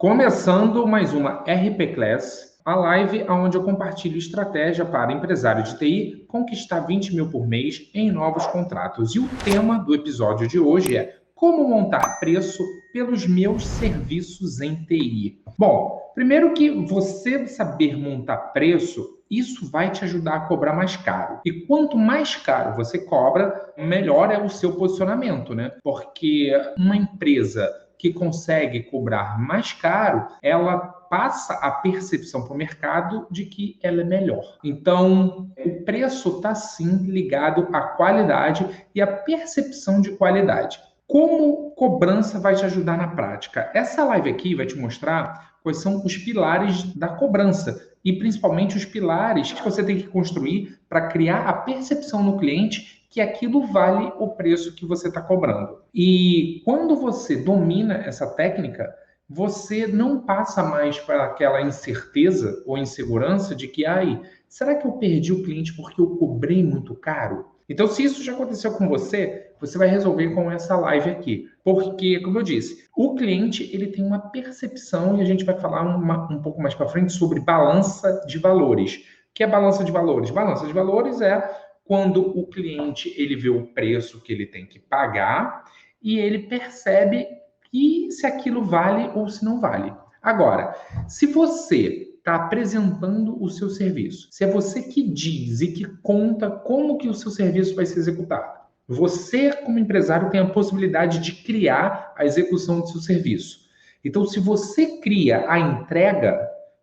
Começando mais uma RP Class, a live onde eu compartilho estratégia para empresário de TI conquistar 20 mil por mês em novos contratos. E o tema do episódio de hoje é como montar preço pelos meus serviços em TI. Bom, primeiro que você saber montar preço, isso vai te ajudar a cobrar mais caro. E quanto mais caro você cobra, melhor é o seu posicionamento, né? Porque uma empresa que consegue cobrar mais caro, ela passa a percepção para o mercado de que ela é melhor. Então, o preço está sim ligado à qualidade e à percepção de qualidade. Como cobrança vai te ajudar na prática? Essa live aqui vai te mostrar quais são os pilares da cobrança e principalmente os pilares que você tem que construir para criar a percepção no cliente que aquilo vale o preço que você está cobrando. E quando você domina essa técnica, você não passa mais para aquela incerteza ou insegurança de que, será que eu perdi o cliente porque eu cobrei muito caro? Então, se isso já aconteceu com você, você vai resolver com essa live aqui. Porque, como eu disse, o cliente ele tem uma percepção, e a gente vai falar um pouco mais para frente sobre balança de valores. O que é balança de valores? Balança de valores é quando o cliente ele vê o preço que ele tem que pagar e ele percebe que se aquilo vale ou se não vale. Agora, se você está apresentando o seu serviço, se é você que diz e que conta como que o seu serviço vai ser executado, você, como empresário, tem a possibilidade de criar a execução do seu serviço. Então, se você cria a entrega,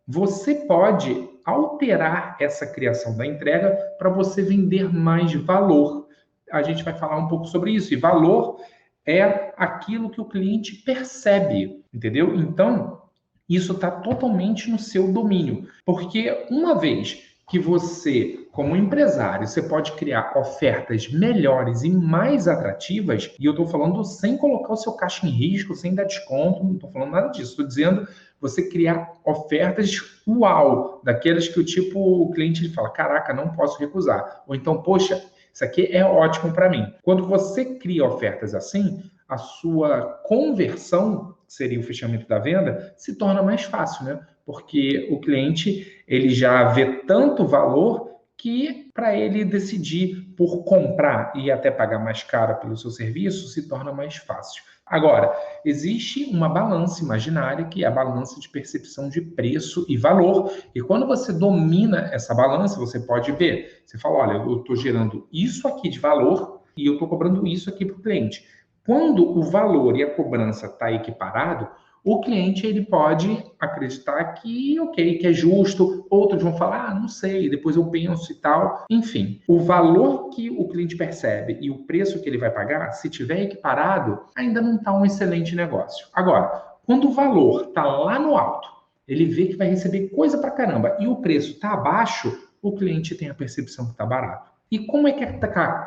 você pode alterar essa criação da entrega para você vender mais valor. A gente vai falar um pouco sobre isso. E valor é aquilo que o cliente percebe, entendeu? Então, isso está totalmente no seu domínio. Porque uma vez que você, como empresário, você pode criar ofertas melhores e mais atrativas, e eu estou falando sem colocar o seu caixa em risco, sem dar desconto, não estou falando nada disso, estou dizendo você criar ofertas uau, daquelas que o cliente ele fala, caraca, não posso recusar. Ou então, poxa, isso aqui é ótimo para mim. Quando você cria ofertas assim, a sua conversão, que seria o fechamento da venda, se torna mais fácil, né? Porque o cliente ele já vê tanto valor que para ele decidir por comprar e até pagar mais caro pelo seu serviço se torna mais fácil. Agora, existe uma balança imaginária que é a balança de percepção de preço e valor. E quando você domina essa balança, você pode ver. Você fala, olha, eu estou gerando isso aqui de valor e eu estou cobrando isso aqui para o cliente. Quando o valor e a cobrança está equiparado, o cliente ele pode acreditar que, ok, que é justo. Outros vão falar, não sei, depois eu penso e tal. Enfim, o valor que o cliente percebe e o preço que ele vai pagar, se tiver equiparado, ainda não está um excelente negócio. Agora, quando o valor está lá no alto, ele vê que vai receber coisa pra caramba e o preço está abaixo, o cliente tem a percepção que está barato. E como é que está caro?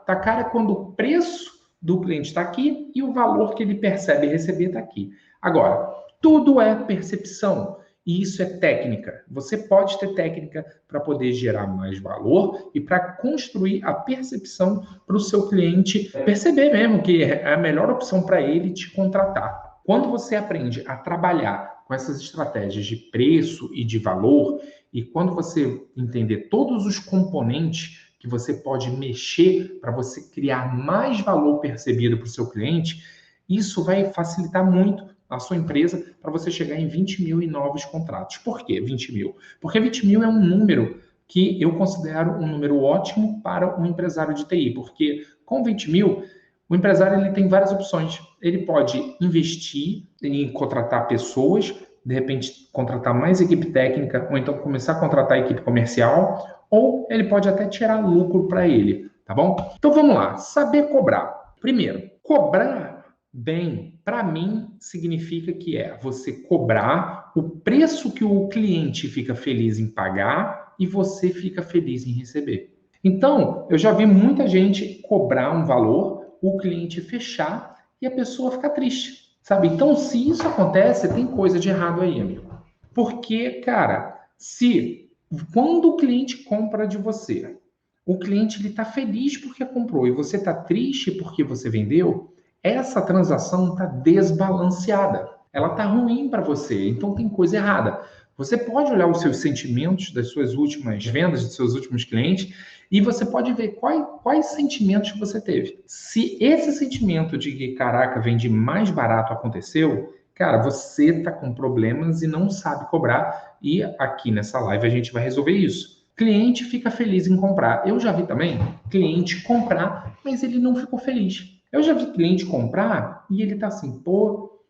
Está caro é quando o preço do cliente está aqui e o valor que ele percebe receber está aqui. Agora, tudo é percepção e isso é técnica. Você pode ter técnica para poder gerar mais valor e para construir a percepção para o seu cliente perceber mesmo que é a melhor opção para ele te contratar. Quando você aprende a trabalhar com essas estratégias de preço e de valor, e quando você entender todos os componentes que você pode mexer para você criar mais valor percebido para o seu cliente, isso vai facilitar muito a sua empresa para você chegar em 20 mil em novos contratos. Por que 20 mil? Porque 20 mil é um número que eu considero um número ótimo para um empresário de TI, porque com 20 mil, o empresário ele tem várias opções. Ele pode investir em contratar pessoas, de repente contratar mais equipe técnica, ou então começar a contratar equipe comercial, ou ele pode até tirar lucro para ele, tá bom? Então vamos lá, saber cobrar. Primeiro, cobrar bem, para mim, significa que é você cobrar o preço que o cliente fica feliz em pagar e você fica feliz em receber. Então, eu já vi muita gente cobrar um valor, o cliente fechar e a pessoa ficar triste, sabe? Então, se isso acontece, tem coisa de errado aí, amigo. Porque, cara, quando o cliente compra de você, o cliente ele está feliz porque comprou e você está triste porque você vendeu, essa transação está desbalanceada. ela tá ruim para você, então tem coisa errada. Você pode olhar os seus sentimentos das suas últimas vendas, dos seus últimos clientes, e você pode ver quais sentimentos que você teve. Se esse sentimento de que, caraca, vendi mais barato aconteceu, cara, você está com problemas e não sabe cobrar, e aqui nessa live a gente vai resolver isso. Cliente fica feliz em comprar. Eu já vi também cliente comprar, mas ele não ficou feliz. Eu já vi cliente comprar e ele tá assim, pô,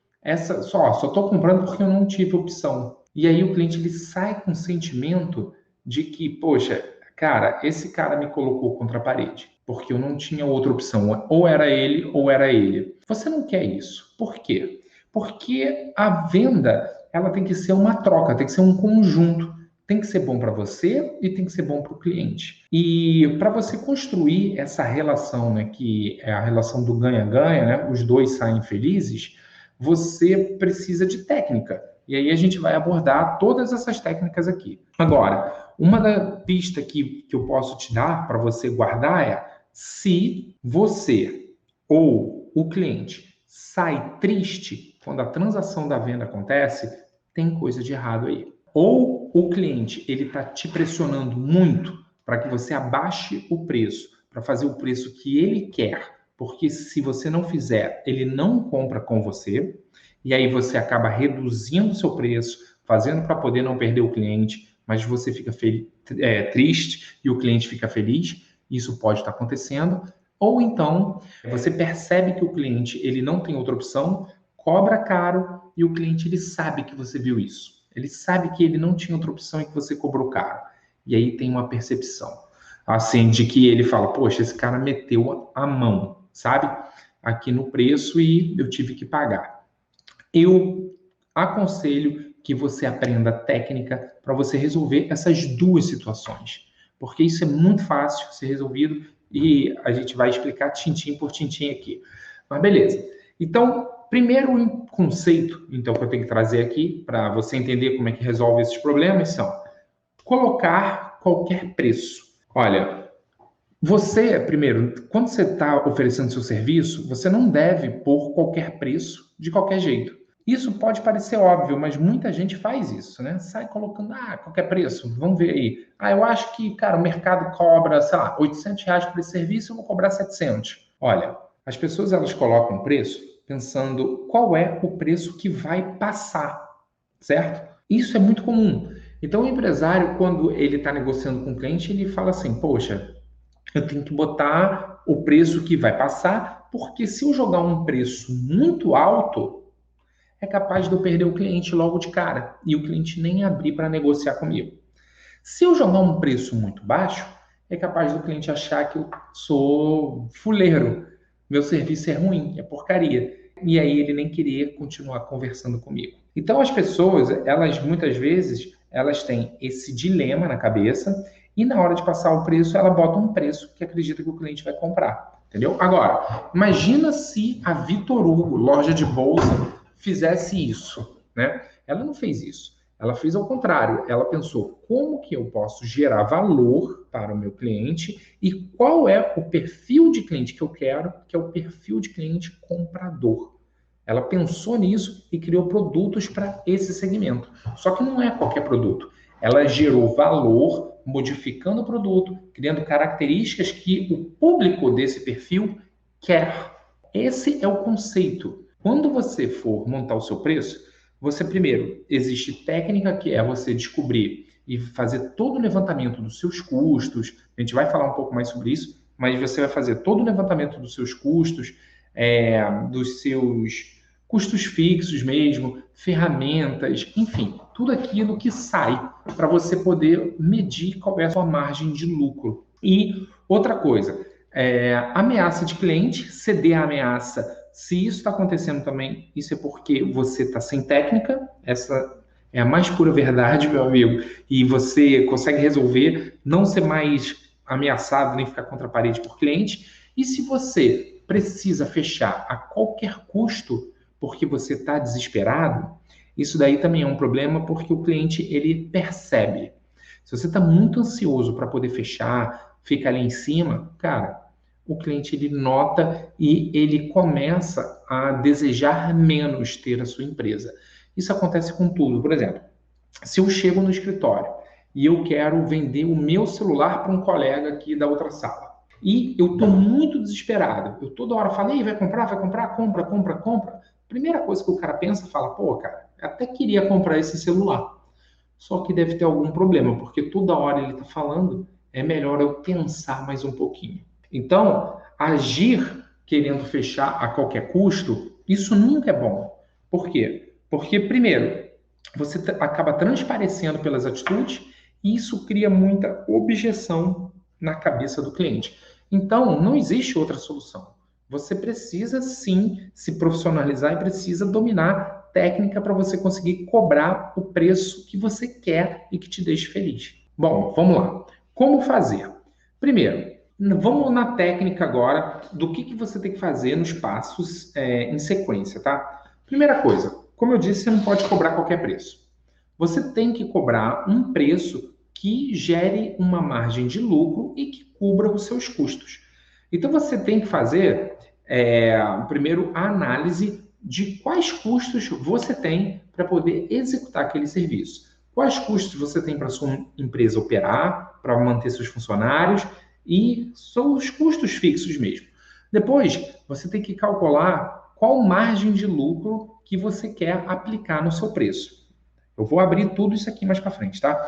só tô comprando porque eu não tive opção. E aí o cliente ele sai com o sentimento de que, poxa, cara, esse cara me colocou contra a parede, porque eu não tinha outra opção, ou era ele ou era ele. Você não quer isso. Por quê? Porque a venda, ela tem que ser uma troca, tem que ser um conjunto. Tem que ser bom para você e tem que ser bom para o cliente. E para você construir essa relação, né, que é a relação do ganha-ganha, né, os dois saem felizes, você precisa de técnica. E aí a gente vai abordar todas essas técnicas aqui. Agora, uma da pista que eu posso te dar para você guardar é: se você ou o cliente sai triste quando a transação da venda acontece, tem coisa de errado aí. Ou o cliente ele está te pressionando muito para que você abaixe o preço, para fazer o preço que ele quer, porque se você não fizer, ele não compra com você, e aí você acaba reduzindo o seu preço, fazendo para poder não perder o cliente, mas você fica triste e o cliente fica feliz. Isso pode estar acontecendo. Ou então, você percebe que o cliente ele não tem outra opção, cobra caro e o cliente ele sabe que você viu isso. Ele sabe que ele não tinha outra opção e que você cobrou caro. E aí tem uma percepção, assim, de que ele fala, poxa, esse cara meteu a mão, sabe? Aqui no preço e eu tive que pagar. Eu aconselho que você aprenda técnica para você resolver essas duas situações, porque isso é muito fácil de ser resolvido e a gente vai explicar tintim por tintim aqui. Mas beleza. Então, primeiro conceito então, que eu tenho que trazer aqui para você entender como é que resolve esses problemas são colocar qualquer preço. Olha, você, primeiro, quando você está oferecendo seu serviço, você não deve pôr qualquer preço de qualquer jeito. Isso pode parecer óbvio, mas muita gente faz isso, né? Sai colocando, qualquer preço, vamos ver aí. Eu acho que, cara, o mercado cobra, sei lá, R$ 800 por esse serviço, eu vou cobrar 700. Olha, as pessoas, elas colocam preço pensando qual é o preço que vai passar, certo? Isso é muito comum. Então, o empresário, quando ele está negociando com o cliente, ele fala assim, poxa, eu tenho que botar o preço que vai passar, porque se eu jogar um preço muito alto, é capaz de eu perder o cliente logo de cara e o cliente nem abrir para negociar comigo. Se eu jogar um preço muito baixo, é capaz do cliente achar que eu sou fuleiro, meu serviço é ruim, é porcaria. E aí ele nem querer continuar conversando comigo. Então as pessoas, elas muitas vezes, elas têm esse dilema na cabeça e na hora de passar o preço, ela bota um preço que acredita que o cliente vai comprar. Entendeu? Agora, imagina se a Vitor Hugo, loja de bolsa, fizesse isso, né? Ela não fez isso. Ela fez ao contrário. Ela pensou como que eu posso gerar valor para o meu cliente e qual é o perfil de cliente que eu quero, que é o perfil de cliente comprador. Ela pensou nisso e criou produtos para esse segmento. Só que não é qualquer produto. Ela gerou valor modificando o produto, criando características que o público desse perfil quer. Esse é o conceito. Quando você for montar o seu preço, você primeiro, existe técnica que é você descobrir e fazer todo o levantamento dos seus custos. A gente vai falar um pouco mais sobre isso, mas você vai fazer todo o levantamento dos seus custos, dos seus custos fixos mesmo, ferramentas, enfim, tudo aquilo que sai para você poder medir qual é a sua margem de lucro. E outra coisa, ameaça de cliente, ceder a ameaça. Se isso está acontecendo também, isso é porque você está sem técnica, essa é a mais pura verdade, meu amigo, e você consegue resolver, não ser mais ameaçado nem ficar contra a parede por cliente. E se você precisa fechar a qualquer custo porque você está desesperado, isso daí também é um problema porque o cliente ele percebe. Se você está muito ansioso para poder fechar, fica ali em cima, cara, o cliente ele nota e ele começa a desejar menos ter a sua empresa. Isso acontece com tudo. Por exemplo, se eu chego no escritório e eu quero vender o meu celular para um colega aqui da outra sala, e eu estou muito desesperado, eu toda hora falo, ei, vai comprar, compra, compra, compra. Primeira coisa que o cara pensa, fala, pô, cara, eu até queria comprar esse celular, só que deve ter algum problema, porque toda hora ele está falando, é melhor eu pensar mais um pouquinho. Então, agir querendo fechar a qualquer custo, isso nunca é bom. Por quê? Porque, primeiro, você acaba transparecendo pelas atitudes e isso cria muita objeção na cabeça do cliente. Então, não existe outra solução. Você precisa sim se profissionalizar e precisa dominar técnica para você conseguir cobrar o preço que você quer e que te deixe feliz. Bom, vamos lá. Como fazer? Primeiro, vamos na técnica agora do que você tem que fazer nos passos em sequência, tá? Primeira coisa, como eu disse, você não pode cobrar qualquer preço. Você tem que cobrar um preço que gere uma margem de lucro e que cubra os seus custos. Então você tem que fazer, primeiro, a análise de quais custos você tem para poder executar aquele serviço. Quais custos você tem para sua empresa operar, para manter seus funcionários e são os custos fixos mesmo. Depois, você tem que calcular qual margem de lucro que você quer aplicar no seu preço. Eu vou abrir tudo isso aqui mais para frente, tá?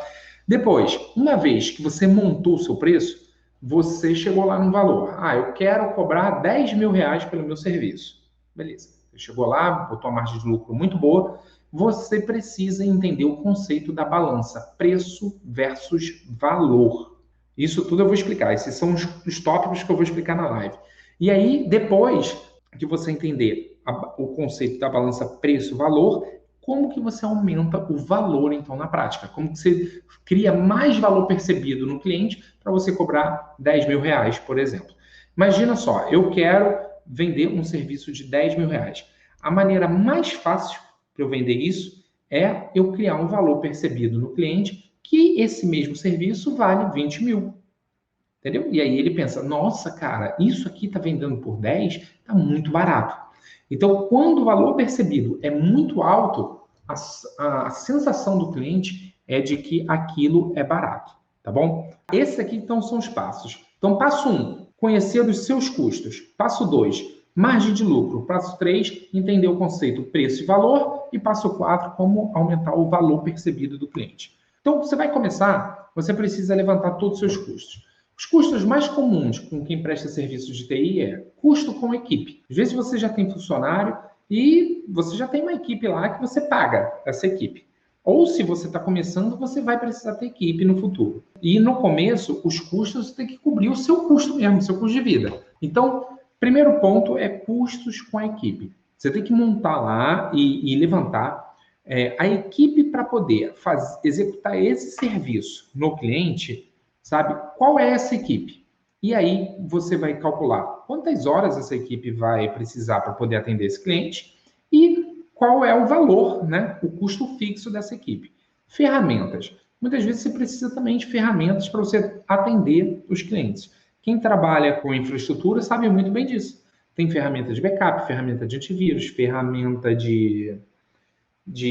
Depois, uma vez que você montou o seu preço, você chegou lá no valor. Ah, eu quero cobrar 10 mil reais pelo meu serviço. Beleza. Você chegou lá, botou uma margem de lucro muito boa. Você precisa entender o conceito da balança, preço versus valor. Isso tudo eu vou explicar. Esses são os tópicos que eu vou explicar na live. E aí, depois que você entender o conceito da balança preço-valor, como que você aumenta o valor, então, na prática? Como que você cria mais valor percebido no cliente para você cobrar 10 mil reais, por exemplo? Imagina só, eu quero vender um serviço de 10 mil reais. A maneira mais fácil para eu vender isso é eu criar um valor percebido no cliente que esse mesmo serviço vale 20 mil. Entendeu? E aí ele pensa, nossa, cara, isso aqui está vendendo por 10, está muito barato. Então, quando o valor percebido é muito alto, a sensação do cliente é de que aquilo é barato, tá bom? Esses aqui, então, são os passos. Então, passo 1, conhecer os seus custos. Passo 2, margem de lucro. Passo 3, entender o conceito preço e valor. E passo 4, como aumentar o valor percebido do cliente. Então, você vai começar, você precisa levantar todos os seus custos. Os custos mais comuns com quem presta serviços de TI é custo com equipe. Às vezes você já tem funcionário e você já tem uma equipe lá que você paga essa equipe. Ou se você está começando, você vai precisar ter equipe no futuro. E no começo, os custos você tem que cobrir o seu custo mesmo, o seu custo de vida. Então, primeiro ponto é custos com a equipe. Você tem que montar lá e levantar a equipe para poder executar esse serviço no cliente. Sabe? Qual é essa equipe? E aí você vai calcular quantas horas essa equipe vai precisar para poder atender esse cliente e qual é o valor, né? O custo fixo dessa equipe. Ferramentas. Muitas vezes você precisa também de ferramentas para você atender os clientes. Quem trabalha com infraestrutura sabe muito bem disso. Tem ferramenta de backup, ferramenta de antivírus, ferramenta de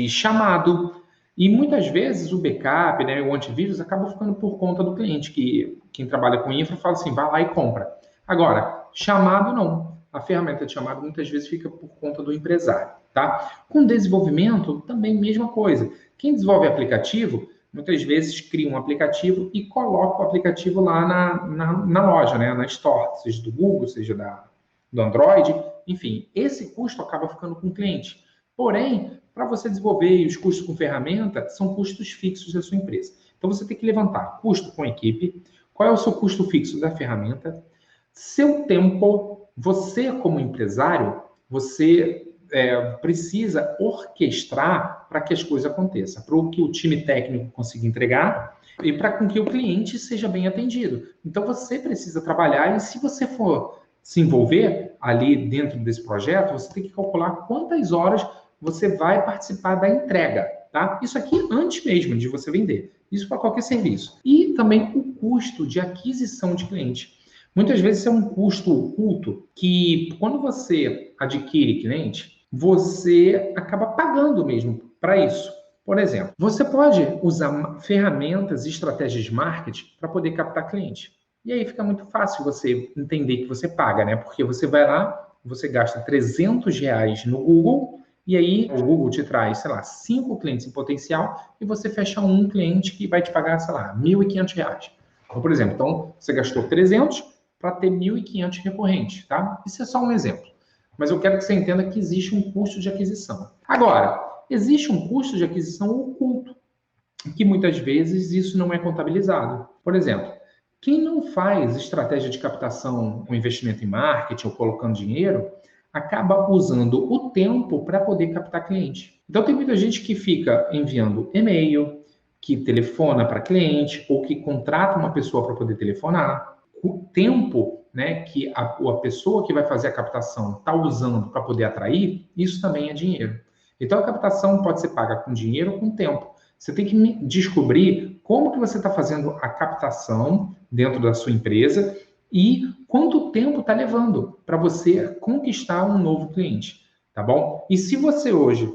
chamado. E muitas vezes o backup, né, o antivírus, acaba ficando por conta do cliente, que quem trabalha com infra fala assim, vai lá e compra. Agora, chamado não. A ferramenta de chamado muitas vezes fica por conta do empresário, tá? Com desenvolvimento, também mesma coisa. Quem desenvolve aplicativo, muitas vezes cria um aplicativo e coloca o aplicativo lá na loja, né, na Store, seja do Google, seja do Android, enfim. Esse custo acaba ficando com o cliente. Porém, para você desenvolver e os custos com ferramenta, são custos fixos da sua empresa. Então, você tem que levantar custo com equipe, qual é o seu custo fixo da ferramenta, seu tempo, você como empresário, você precisa orquestrar para que as coisas aconteçam, para que o time técnico consiga entregar e para que o cliente seja bem atendido. Então, você precisa trabalhar e se você for se envolver ali dentro desse projeto, você tem que calcular quantas horas você vai participar da entrega, tá? Isso aqui antes mesmo de você vender. Isso para qualquer serviço. E também o custo de aquisição de cliente. Muitas vezes isso é um custo oculto que, quando você adquire cliente, você acaba pagando mesmo para isso. Por exemplo, você pode usar ferramentas e estratégias de marketing para poder captar cliente. E aí fica muito fácil você entender que você paga, né? Porque você vai lá, você gasta R$ 300 no Google, e aí o Google te traz, sei lá, 5 clientes em potencial, e você fecha um cliente que vai te pagar, sei lá, R$ 1.500. Então, por exemplo, você gastou 300 para ter 1.500 recorrentes, tá? Isso é só um exemplo. Mas eu quero que você entenda que existe um custo de aquisição. Agora, existe um custo de aquisição oculto, que muitas vezes isso não é contabilizado. Por exemplo, quem não faz estratégia de captação com investimento em marketing ou colocando dinheiro, acaba usando o tempo para poder captar cliente. Então, tem muita gente que fica enviando e-mail, que telefona para cliente ou que contrata uma pessoa para poder telefonar. O tempo, né, que a pessoa que vai fazer a captação está usando para poder atrair, isso também é dinheiro. Então, a captação pode ser paga com dinheiro ou com tempo. Você tem que descobrir como que você está fazendo a captação dentro da sua empresa e quanto tempo está levando para você conquistar um novo cliente, tá bom? E se você hoje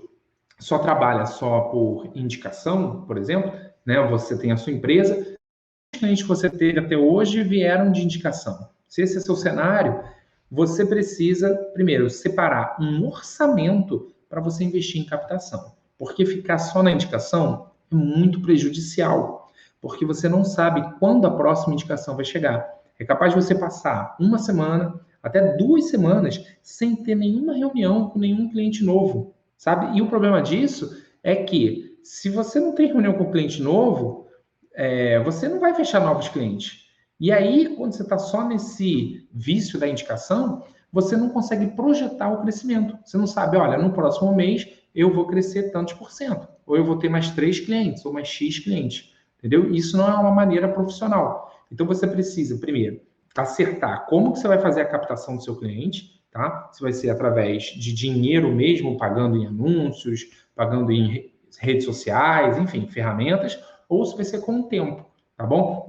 só trabalha só por indicação, por exemplo, né? Você tem a sua empresa, os clientes que você teve até hoje vieram de indicação. Se esse é seu cenário, você precisa, primeiro, separar um orçamento para você investir em captação. Porque ficar só na indicação é muito prejudicial, porque você não sabe quando a próxima indicação vai chegar. É capaz de você passar uma semana, até 2 semanas, sem ter nenhuma reunião com nenhum cliente novo, sabe? E o problema disso é que, se você não tem reunião com cliente novo, você não vai fechar novos clientes. E aí, quando você está só nesse vício da indicação, você não consegue projetar o crescimento. Você não sabe, olha, no próximo mês eu vou crescer tantos por cento, ou eu vou ter mais 3 clientes, ou mais X clientes, entendeu? Isso não é uma maneira profissional. Então, você precisa, primeiro, acertar como que você vai fazer a captação do seu cliente, tá? Se vai ser através de dinheiro mesmo, pagando em anúncios, pagando em redes sociais, enfim, ferramentas, ou se vai ser com o tempo, tá bom?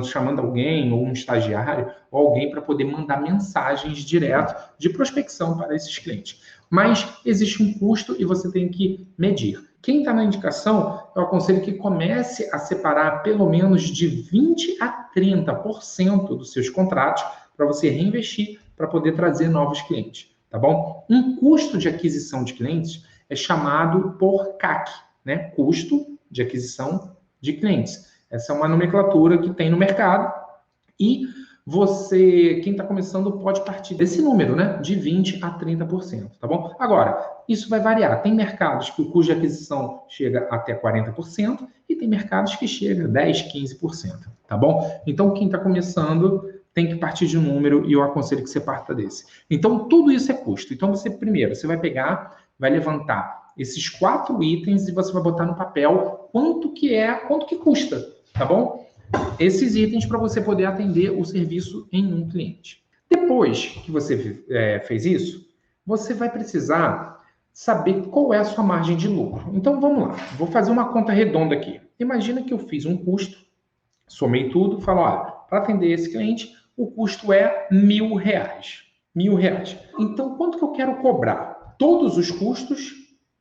Chamando alguém, ou um estagiário, ou alguém para poder mandar mensagens direto de prospecção para esses clientes. Mas existe um custo e você tem que medir. Quem está na indicação, eu aconselho que comece a separar pelo menos de 20 a 30% dos seus contratos para você reinvestir para poder trazer novos clientes, tá bom? Um custo de aquisição de clientes é chamado por CAC, né? Custo de aquisição de clientes. Essa é uma nomenclatura que tem no mercado e você, quem está começando, pode partir desse número, né? De 20 a 30%, tá bom? Agora, isso vai variar. Tem mercados que o custo de aquisição chega até 40% e tem mercados que chega a 10, 15%, tá bom? Então, quem está começando tem que partir de um número e eu aconselho que você parta desse. Então, tudo isso é custo. Então, você vai pegar, vai levantar esses 4 itens e você vai botar no papel quanto que custa, tá bom? Esses itens para você poder atender o serviço em um cliente. Depois que você fez isso, você vai precisar saber qual é a sua margem de lucro. Então vamos lá, vou fazer uma conta redonda aqui. Imagina que eu fiz um custo, somei tudo, falo, olha, para atender esse cliente, o custo é R$ 1.000. R$ 1.000. Então, quanto que eu quero cobrar? Todos os custos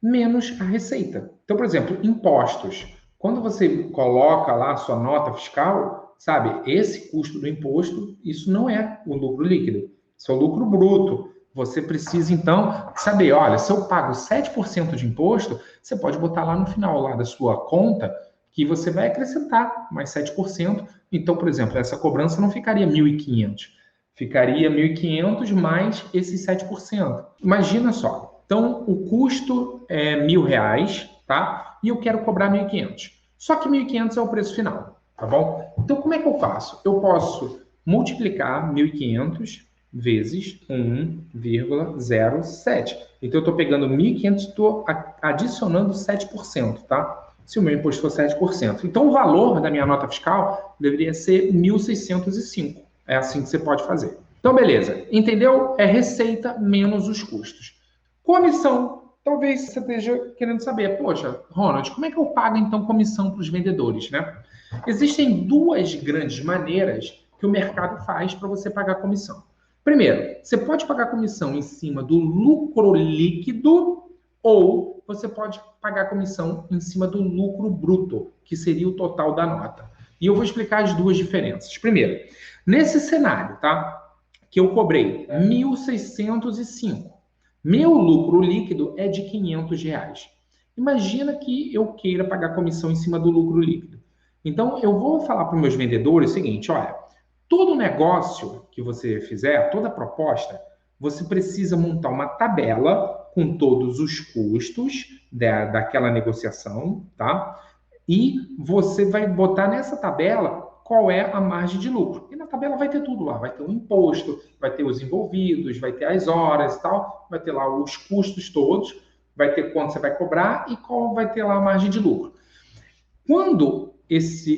menos a receita. Então, por exemplo, impostos. Quando você coloca lá a sua nota fiscal, sabe, esse custo do imposto, isso não é o lucro líquido, isso é o lucro bruto. Você precisa, então, saber, olha, se eu pago 7% de imposto, você pode botar lá no final lá da sua conta que você vai acrescentar mais 7%. Então, por exemplo, essa cobrança não ficaria 1.500, ficaria 1.500 mais esses 7%. Imagina só. Então, o custo é R$ 1.000, tá? E eu quero cobrar 1.500. Só que 1.500 é o preço final, tá bom? Então, como é que eu faço? Eu posso multiplicar 1.500 vezes 1,07. Então, eu estou pegando 1.500 e estou adicionando 7%, tá? Se o meu imposto for 7%. Então, o valor da minha nota fiscal deveria ser 1.605. É assim que você pode fazer. Então, beleza. Entendeu? É receita menos os custos. Comissão. Talvez você esteja querendo saber, poxa, Ronald, como é que eu pago, então, comissão para os vendedores, né? Existem 2 grandes maneiras que o mercado faz para você pagar comissão. Primeiro, você pode pagar comissão em cima do lucro líquido ou você pode pagar comissão em cima do lucro bruto, que seria o total da nota. E eu vou explicar as duas diferenças. Primeiro, nesse cenário, tá? Que eu cobrei 1.605. Meu lucro líquido é de R$ 500. Imagina que eu queira pagar comissão em cima do lucro líquido. Então, eu vou falar para os meus vendedores o seguinte, olha, todo negócio que você fizer, toda proposta, você precisa montar uma tabela com todos os custos daquela negociação, tá? E você vai botar nessa tabela qual é a margem de lucro. E na tabela vai ter tudo lá, vai ter o imposto, vai ter os envolvidos, vai ter as horas e tal, vai ter lá os custos todos, vai ter quanto você vai cobrar e qual vai ter lá a margem de lucro. Quando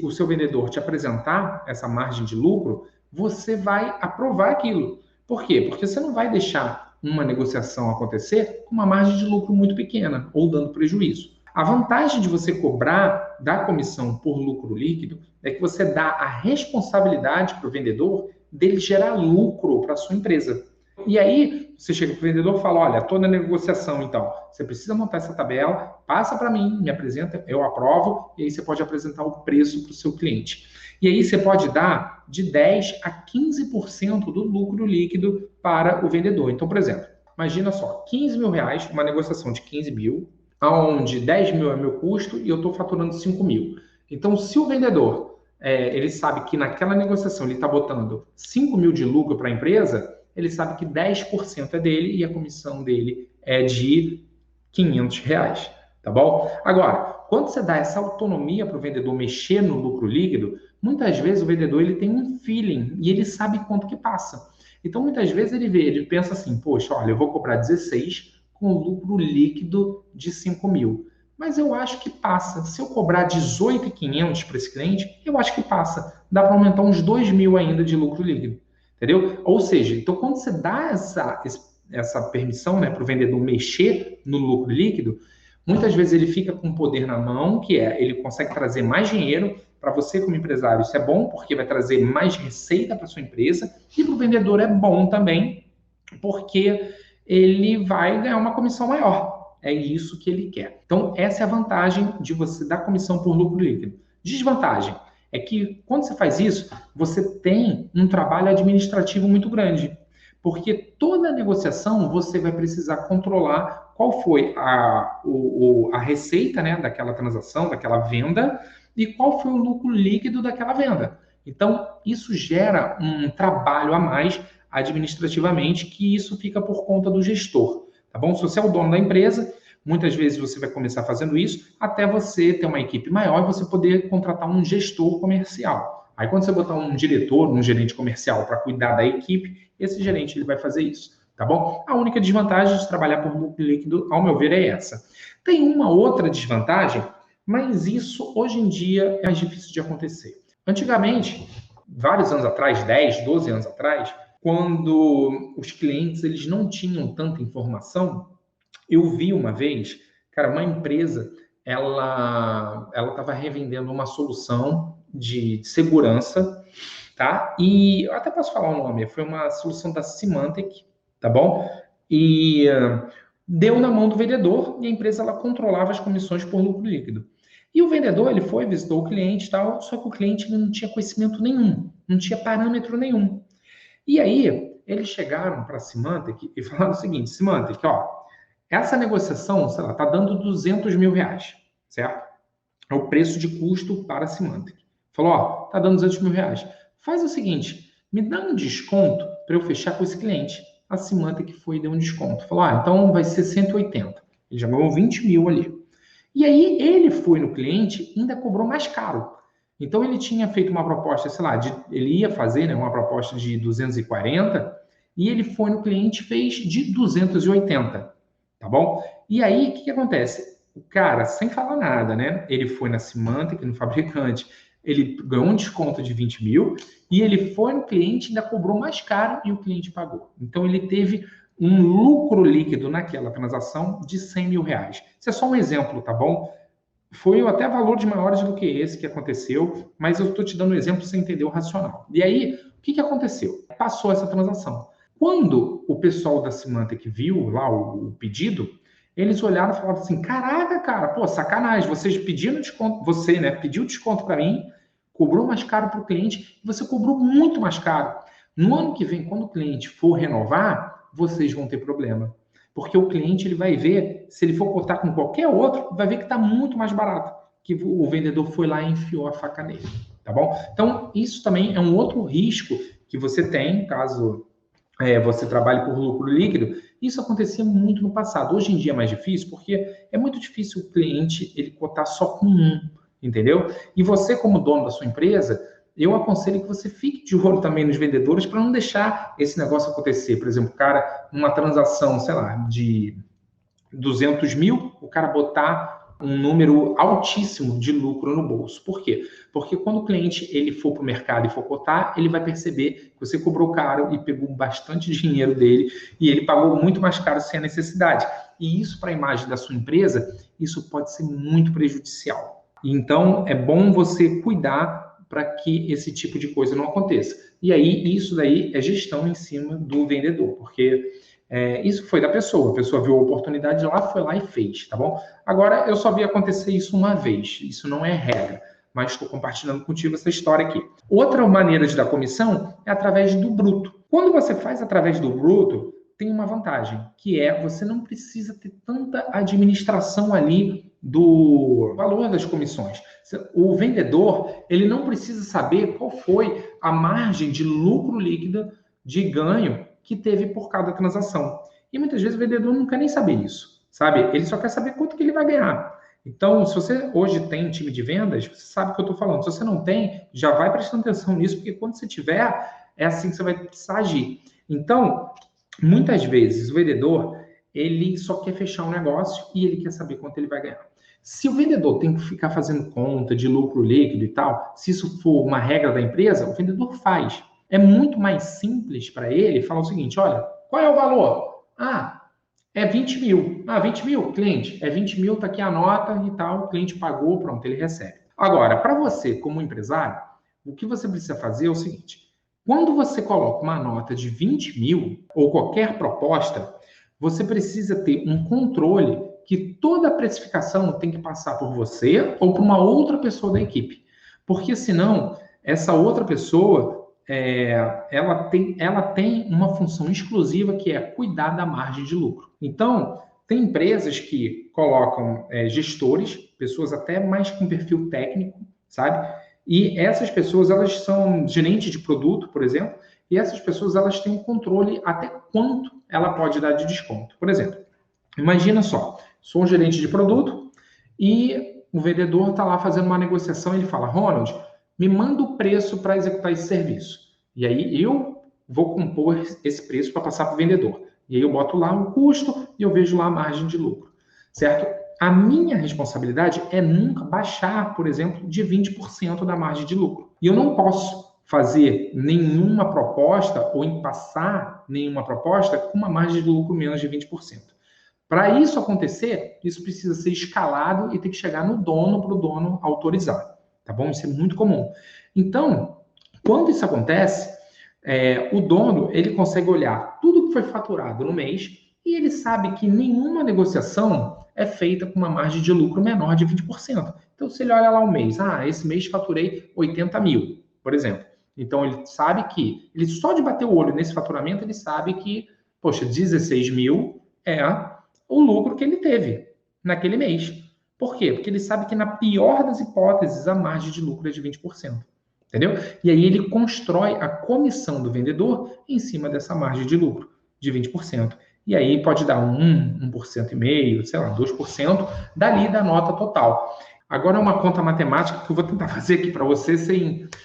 o seu vendedor te apresentar essa margem de lucro, você vai aprovar aquilo. Por quê? Porque você não vai deixar uma negociação acontecer com uma margem de lucro muito pequena ou dando prejuízo. A vantagem de você cobrar da comissão por lucro líquido é que você dá a responsabilidade para o vendedor dele gerar lucro para a sua empresa. E aí, você chega para o vendedor e fala, olha, estou na negociação, então, você precisa montar essa tabela, passa para mim, me apresenta, eu aprovo, e aí você pode apresentar o preço para o seu cliente. E aí você pode dar de 10% a 15% do lucro líquido para o vendedor. Então, por exemplo, imagina só, R$ 15.000, uma negociação de 15 mil, onde 10 mil é meu custo e eu estou faturando 5 mil. Então, se o vendedor, ele sabe que naquela negociação ele está botando 5 mil de lucro para a empresa, ele sabe que 10% é dele e a comissão dele é de R$ 500, tá bom? Agora, quando você dá essa autonomia para o vendedor mexer no lucro líquido, muitas vezes o vendedor ele tem um feeling e ele sabe quanto que passa. Então, muitas vezes ele pensa assim, poxa, olha, eu vou cobrar 16 com lucro líquido de 5 mil. Mas eu acho que passa. Se eu cobrar 18.500 para esse cliente, eu acho que passa. Dá para aumentar uns 2 mil ainda de lucro líquido. Entendeu? Ou seja, então quando você dá essa permissão, né, para o vendedor mexer no lucro líquido, muitas vezes ele fica com poder na mão, que é ele consegue trazer mais dinheiro para você como empresário. Isso é bom porque vai trazer mais receita para sua empresa e para o vendedor é bom também porque ele vai ganhar uma comissão maior. É isso que ele quer. Então, essa é a vantagem de você dar comissão por lucro líquido. Desvantagem é que, quando você faz isso, você tem um trabalho administrativo muito grande. Porque toda negociação você vai precisar controlar qual foi a receita, né, daquela transação, daquela venda, e qual foi o lucro líquido daquela venda. Então, isso gera um trabalho a mais administrativamente, que isso fica por conta do gestor, tá bom? Se você é o dono da empresa, muitas vezes você vai começar fazendo isso até você ter uma equipe maior e você poder contratar um gestor comercial. Aí quando você botar um diretor, um gerente comercial para cuidar da equipe, esse gerente ele vai fazer isso, tá bom? A única desvantagem de trabalhar por lucro líquido, ao meu ver, é essa. Tem uma outra desvantagem, mas isso hoje em dia é mais difícil de acontecer. Antigamente, vários anos atrás, 10, 12 anos atrás, quando os clientes eles não tinham tanta informação, eu vi uma vez, cara, uma empresa, ela estava revendendo uma solução de segurança, tá? E eu até posso falar o nome, foi uma solução da Symantec, tá bom? E deu na mão do vendedor e a empresa ela controlava as comissões por lucro líquido. E o vendedor, ele foi, visitou o cliente e tal, só que o cliente não tinha conhecimento nenhum, não tinha parâmetro nenhum. E aí, eles chegaram para a Symantec e falaram o seguinte, Symantec, ó, essa negociação, sei lá, está dando R$ 200 mil, certo? É o preço de custo para a Symantec. Falou, ó, está dando R$ 200 mil. Faz o seguinte, me dá um desconto para eu fechar com esse cliente. A Symantec foi e deu um desconto. Falou, então vai ser 180. Ele já ganhou 20 mil ali. E aí, ele foi no cliente e ainda cobrou mais caro. Então, ele tinha feito uma proposta, sei lá, ele ia fazer, né, uma proposta de 240 e ele foi no cliente e fez de 280, tá bom? E aí, o que acontece? O cara, sem falar nada, né, ele foi na Symantec, no fabricante, ele ganhou um desconto de 20 mil e ele foi no cliente e ainda cobrou mais caro e o cliente pagou. Então, ele teve um lucro líquido naquela transação de R$ 100 mil. Isso é só um exemplo, tá bom? Foi até valores maiores do que esse que aconteceu, mas eu estou te dando um exemplo para você entender o racional. E aí, O que aconteceu? Passou essa transação. Quando o pessoal da Symantec viu lá o pedido, eles olharam e falaram assim, caraca, cara, pô, sacanagem, vocês pediram desconto, você, né, pediu desconto para mim, cobrou mais caro para o cliente, e você cobrou muito mais caro. No ano que vem, quando o cliente for renovar, vocês vão ter problema. Porque o cliente ele vai ver, se ele for cotar com qualquer outro, vai ver que está muito mais barato, que o vendedor foi lá e enfiou a faca nele, tá bom? Então, isso também é um outro risco que você tem, caso você trabalhe por lucro líquido. Isso acontecia muito no passado. Hoje em dia é mais difícil, porque é muito difícil o cliente ele cotar só com um, entendeu? E você, como dono da sua empresa, eu aconselho que você fique de olho também nos vendedores para não deixar esse negócio acontecer. Por exemplo, o cara, uma transação, sei lá, de 200 mil, o cara botar um número altíssimo de lucro no bolso. Por quê? Porque quando o cliente ele for para o mercado e for cotar, ele vai perceber que você cobrou caro e pegou bastante dinheiro dele e ele pagou muito mais caro sem a necessidade. E isso, para a imagem da sua empresa, isso pode ser muito prejudicial. Então, é bom você cuidar para que esse tipo de coisa não aconteça. E aí, isso daí é gestão em cima do vendedor, porque isso foi da pessoa. A pessoa viu a oportunidade lá, foi lá e fez, tá bom? Agora, eu só vi acontecer isso uma vez. Isso não é regra, mas estou compartilhando contigo essa história aqui. Outra maneira de dar comissão é através do bruto. Quando você faz através do bruto, tem uma vantagem, que é você não precisa ter tanta administração ali do valor das comissões. O vendedor, ele não precisa saber qual foi a margem de lucro líquido de ganho que teve por cada transação. E muitas vezes o vendedor não quer nem saber isso, sabe? Ele só quer saber quanto que ele vai ganhar. Então, se você hoje tem um time de vendas, você sabe o que eu estou falando. Se você não tem, já vai prestando atenção nisso, porque quando você tiver, é assim que você vai precisar agir. Então, muitas vezes o vendedor, ele só quer fechar um negócio e ele quer saber quanto ele vai ganhar. Se o vendedor tem que ficar fazendo conta de lucro líquido e tal, se isso for uma regra da empresa, o vendedor faz. É muito mais simples para ele falar o seguinte, olha, qual é o valor? É 20 mil. 20 mil, cliente, é 20 mil, tá aqui a nota e tal, o cliente pagou, pronto, ele recebe. Agora, para você, como empresário, o que você precisa fazer é o seguinte, quando você coloca uma nota de 20 mil, ou qualquer proposta, você precisa ter um controle que toda a precificação tem que passar por você ou por uma outra pessoa da equipe. Porque senão, essa outra pessoa ela tem uma função exclusiva que é cuidar da margem de lucro. Então, tem empresas que colocam gestores, pessoas até mais com perfil técnico, sabe? E essas pessoas, elas são gerentes de produto, por exemplo, e essas pessoas, elas têm um controle até quanto ela pode dar de desconto. Por exemplo, imagina só, sou um gerente de produto e o vendedor está lá fazendo uma negociação e ele fala, Ronald, me manda o preço para executar esse serviço. E aí eu vou compor esse preço para passar para o vendedor. E aí eu boto lá o custo e eu vejo lá a margem de lucro, certo? A minha responsabilidade é nunca baixar, por exemplo, de 20% da margem de lucro. E eu não posso fazer nenhuma proposta ou passar nenhuma proposta com uma margem de lucro menos de 20%. Para isso acontecer, isso precisa ser escalado e tem que chegar no dono para o dono autorizar, tá bom? Isso é muito comum. Então, quando isso acontece, o dono ele consegue olhar tudo que foi faturado no mês e ele sabe que nenhuma negociação é feita com uma margem de lucro menor de 20%. Então, se ele olha lá o mês, esse mês faturei 80 mil, por exemplo. Então, ele sabe que, ele só de bater o olho nesse faturamento, ele sabe que, 16 mil é o lucro que ele teve naquele mês. Por quê? Porque ele sabe que, na pior das hipóteses, a margem de lucro é de 20%. Entendeu? E aí ele constrói a comissão do vendedor em cima dessa margem de lucro de 20%. E aí pode dar 1,5%, sei lá, 2% dali da nota total. Agora é uma conta matemática que eu vou tentar fazer aqui para você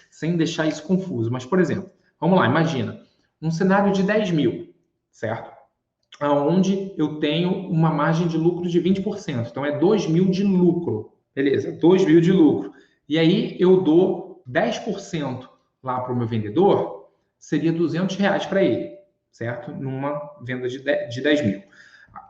sem deixar isso confuso. Mas, por exemplo, vamos lá, imagina um cenário de 10 mil, certo? Onde eu tenho uma margem de lucro de 20%. Então, é 2 mil de lucro. Beleza, 2 mil de lucro. E aí eu dou 10% lá para o meu vendedor, seria R$200 para ele, certo? Numa venda de 10 mil.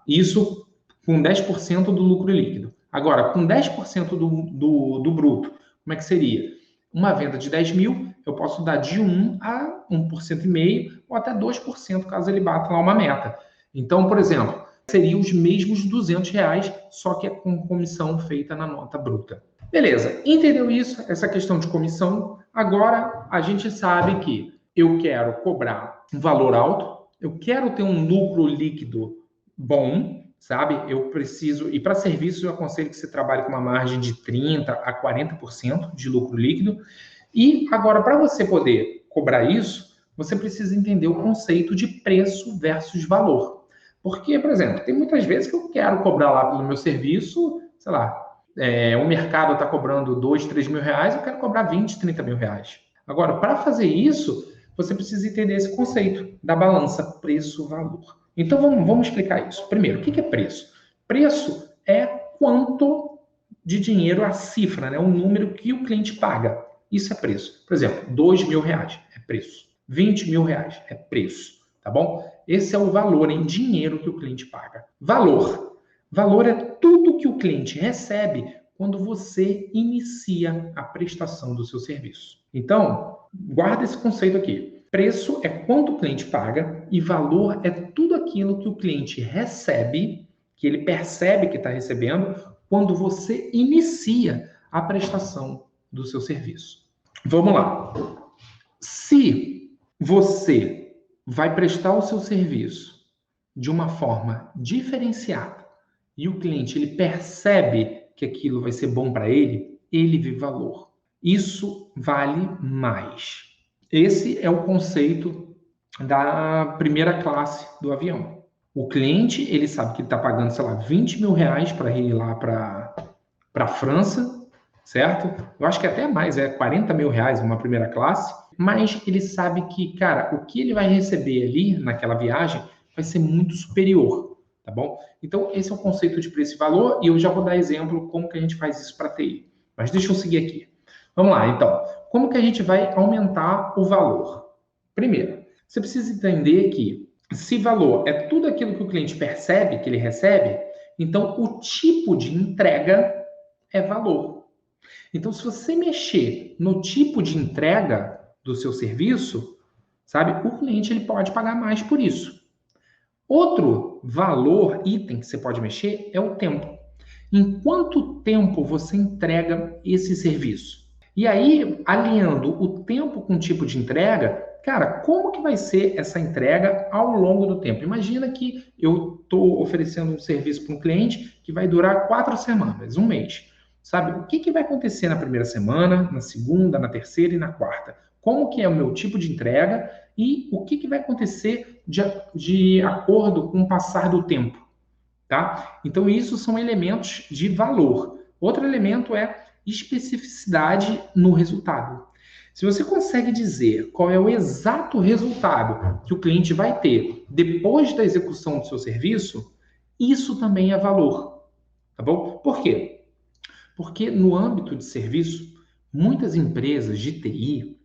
Isso com 10% do lucro líquido. Agora, com 10% do bruto, como é que seria? Uma venda de 10 mil, eu posso dar de 1 a 1,5% ou até 2%, caso ele bata lá uma meta. Então, por exemplo, seriam os mesmos R$ 200, só que é com comissão feita na nota bruta. Beleza, entendeu isso? Essa questão de comissão. Agora, a gente sabe que eu quero cobrar um valor alto, eu quero ter um lucro líquido bom, sabe? Eu preciso, e para serviços eu aconselho que você trabalhe com uma margem de 30% a 40% de lucro líquido. E agora, para você poder cobrar isso, você precisa entender o conceito de preço versus valor. Porque, por exemplo, tem muitas vezes que eu quero cobrar lá pelo meu serviço, sei lá, o mercado está cobrando 2, 3 mil reais, eu quero cobrar 20, 30 mil reais. Agora, para fazer isso, você precisa entender esse conceito da balança preço-valor. Então, vamos explicar isso. Primeiro, o que é preço? Preço é quanto de dinheiro, a cifra, né? O número que o cliente paga. Isso é preço. Por exemplo, 2 mil reais é preço. 20 mil reais é preço. Tá bom? Esse é o valor em dinheiro que o cliente paga. Valor. Valor é tudo que o cliente recebe quando você inicia a prestação do seu serviço. Então, guarda esse conceito aqui. Preço é quanto o cliente paga e valor é tudo aquilo que o cliente recebe, que ele percebe que está recebendo, quando você inicia a prestação do seu serviço. Vamos lá. Se você vai prestar o seu serviço de uma forma diferenciada e o cliente ele percebe que aquilo vai ser bom para ele, ele vê valor. Isso vale mais. Esse é o conceito da primeira classe do avião. O cliente, ele sabe que ele está pagando, sei lá, 20 mil reais para ir lá para a França, certo? Eu acho que até mais, 40 mil reais uma primeira classe, mas ele sabe que, cara, o que ele vai receber ali naquela viagem vai ser muito superior, tá bom? Então, esse é o conceito de preço e valor, e eu já vou dar exemplo como que a gente faz isso para TI. Mas deixa eu seguir aqui. Vamos lá, então. Como que a gente vai aumentar o valor? Primeiro, você precisa entender que se valor é tudo aquilo que o cliente percebe, que ele recebe, então o tipo de entrega é valor. Então, se você mexer no tipo de entrega do seu serviço, sabe, o cliente ele pode pagar mais por isso. Outro valor, item que você pode mexer é o tempo. Em quanto tempo você entrega esse serviço? E aí, alinhando o tempo com o tipo de entrega, cara, como que vai ser essa entrega ao longo do tempo? Imagina que eu estou oferecendo um serviço para um cliente que vai durar 4 semanas, um mês. Sabe, o que vai acontecer na primeira semana, na segunda, na terceira e na quarta? Como que é o meu tipo de entrega e o que vai acontecer de acordo com o passar do tempo, tá? Então, isso são elementos de valor. Outro elemento é especificidade no resultado. Se você consegue dizer qual é o exato resultado que o cliente vai ter depois da execução do seu serviço, isso também é valor, tá bom? Por quê? Porque no âmbito de serviço, muitas empresas de TI,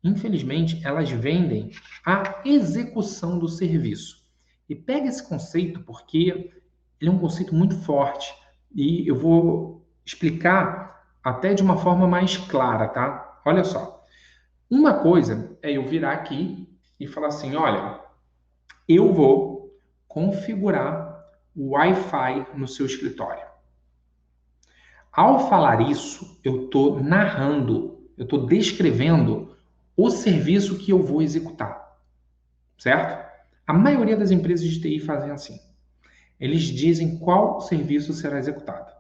infelizmente, elas vendem a execução do serviço. E pega esse conceito porque ele é um conceito muito forte e eu vou explicar até de uma forma mais clara, tá? Olha só. Uma coisa é eu virar aqui e falar assim, olha, eu vou configurar o Wi-Fi no seu escritório. Ao falar isso, eu estou narrando, eu estou descrevendo o serviço que eu vou executar, certo? A maioria das empresas de TI fazem assim. Eles dizem qual serviço será executado.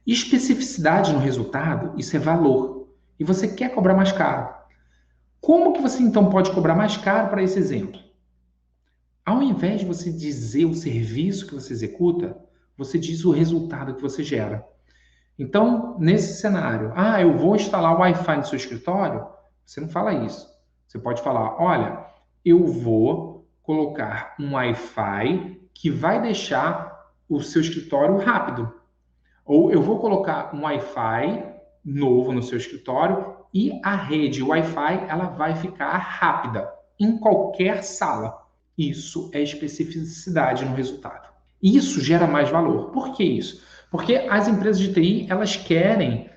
Especificidade no resultado, isso é valor. E você quer cobrar mais caro. Como que você então pode cobrar mais caro para esse exemplo? Ao invés de você dizer o serviço que você executa, você diz o resultado que você gera. Então, nesse cenário, eu vou instalar o Wi-Fi no seu escritório, você não fala isso. Você pode falar, olha, eu vou colocar um Wi-Fi que vai deixar o seu escritório rápido. Ou eu vou colocar um Wi-Fi novo no seu escritório e a rede Wi-Fi ela vai ficar rápida em qualquer sala. Isso é especificidade no resultado. Isso gera mais valor. Por que isso? Porque as empresas de TI, elas querem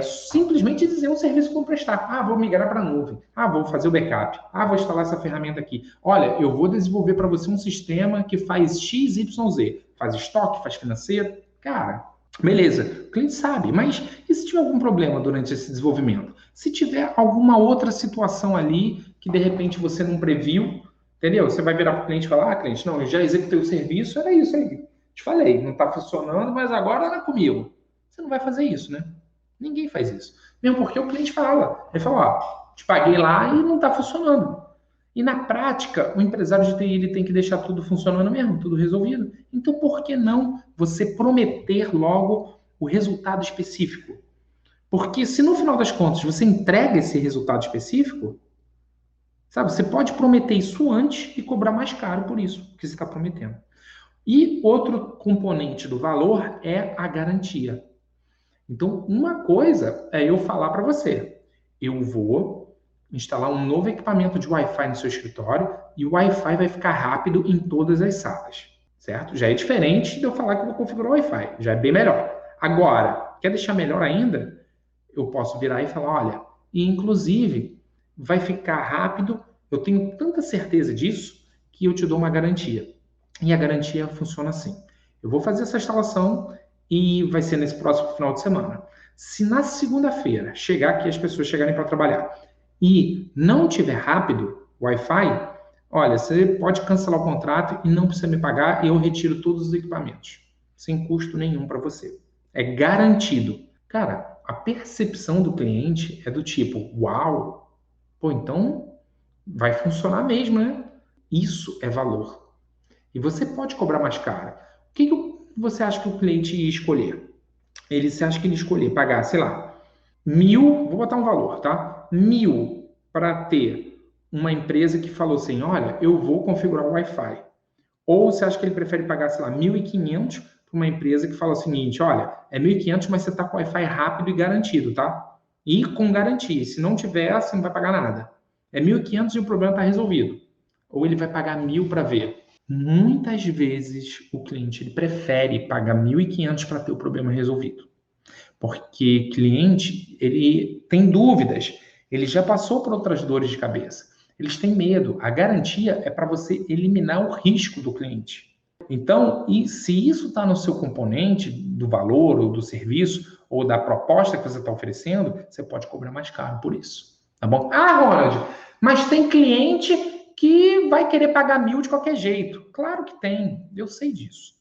simplesmente dizer o serviço que vou prestar. Ah, vou migrar para a nuvem. Ah, vou fazer o backup. Ah, vou instalar essa ferramenta aqui. Olha, eu vou desenvolver para você um sistema que faz X, Y, Z. Faz estoque, faz financeiro. Cara, beleza. O cliente sabe. Mas e se tiver algum problema durante esse desenvolvimento? Se tiver alguma outra situação ali que de repente você não previu, entendeu? Você vai virar para o cliente e falar: ah, cliente, não, eu já executei o serviço, era isso aí. Te falei, não está funcionando, mas agora era comigo. Você não vai fazer isso, né? Ninguém faz isso. Mesmo porque o cliente fala. Ele fala: ó, te paguei lá e não está funcionando. E na prática, o empresário de TI ele tem que deixar tudo funcionando mesmo, tudo resolvido. Então, por que não você prometer logo o resultado específico? Porque se no final das contas você entrega esse resultado específico, sabe, você pode prometer isso antes e cobrar mais caro por isso que você está prometendo. E outro componente do valor é a garantia. Então, uma coisa é eu falar para você: eu vou instalar um novo equipamento de Wi-Fi no seu escritório e o Wi-Fi vai ficar rápido em todas as salas, certo? Já é diferente de eu falar que eu vou configurar o Wi-Fi, já é bem melhor. Agora, quer deixar melhor ainda? Eu posso virar e falar: olha, e inclusive vai ficar rápido, eu tenho tanta certeza disso que eu te dou uma garantia. E a garantia funciona assim: eu vou fazer essa instalação e vai ser nesse próximo final de semana. Se na segunda-feira chegar aqui as pessoas chegarem para trabalhar e não tiver rápido o Wi-Fi, olha, você pode cancelar o contrato e não precisa me pagar e eu retiro todos os equipamentos, sem custo nenhum para você. É garantido. Cara, a percepção do cliente é do tipo: uau, pô, então vai funcionar mesmo, né? Isso é valor. E você pode cobrar mais caro. O que você acha que o cliente ia escolher? Você acha que ele escolher pagar, sei lá, 1.000, vou botar um valor, tá? 1.000 para ter uma empresa que falou assim: olha, eu vou configurar o Wi-Fi. Ou você acha que ele prefere pagar, sei lá, 1.500 para uma empresa que fala o seguinte: olha, é 1.500, mas você está com Wi-Fi rápido e garantido, tá? E com garantia. Se não tiver, você não vai pagar nada. É 1.500 e o problema está resolvido. Ou ele vai pagar 1.000 para ver. Muitas vezes o cliente ele prefere pagar 1.500 para ter o problema resolvido. Porque cliente, ele tem dúvidas, ele já passou por outras dores de cabeça. Eles têm medo. A garantia é para você eliminar o risco do cliente. Então, e se isso está no seu componente do valor ou do serviço ou da proposta que você está oferecendo, você pode cobrar mais caro por isso. Tá bom? Ah, Ronald, mas tem cliente que vai querer pagar 1.000 de qualquer jeito. Claro que tem. Eu sei disso.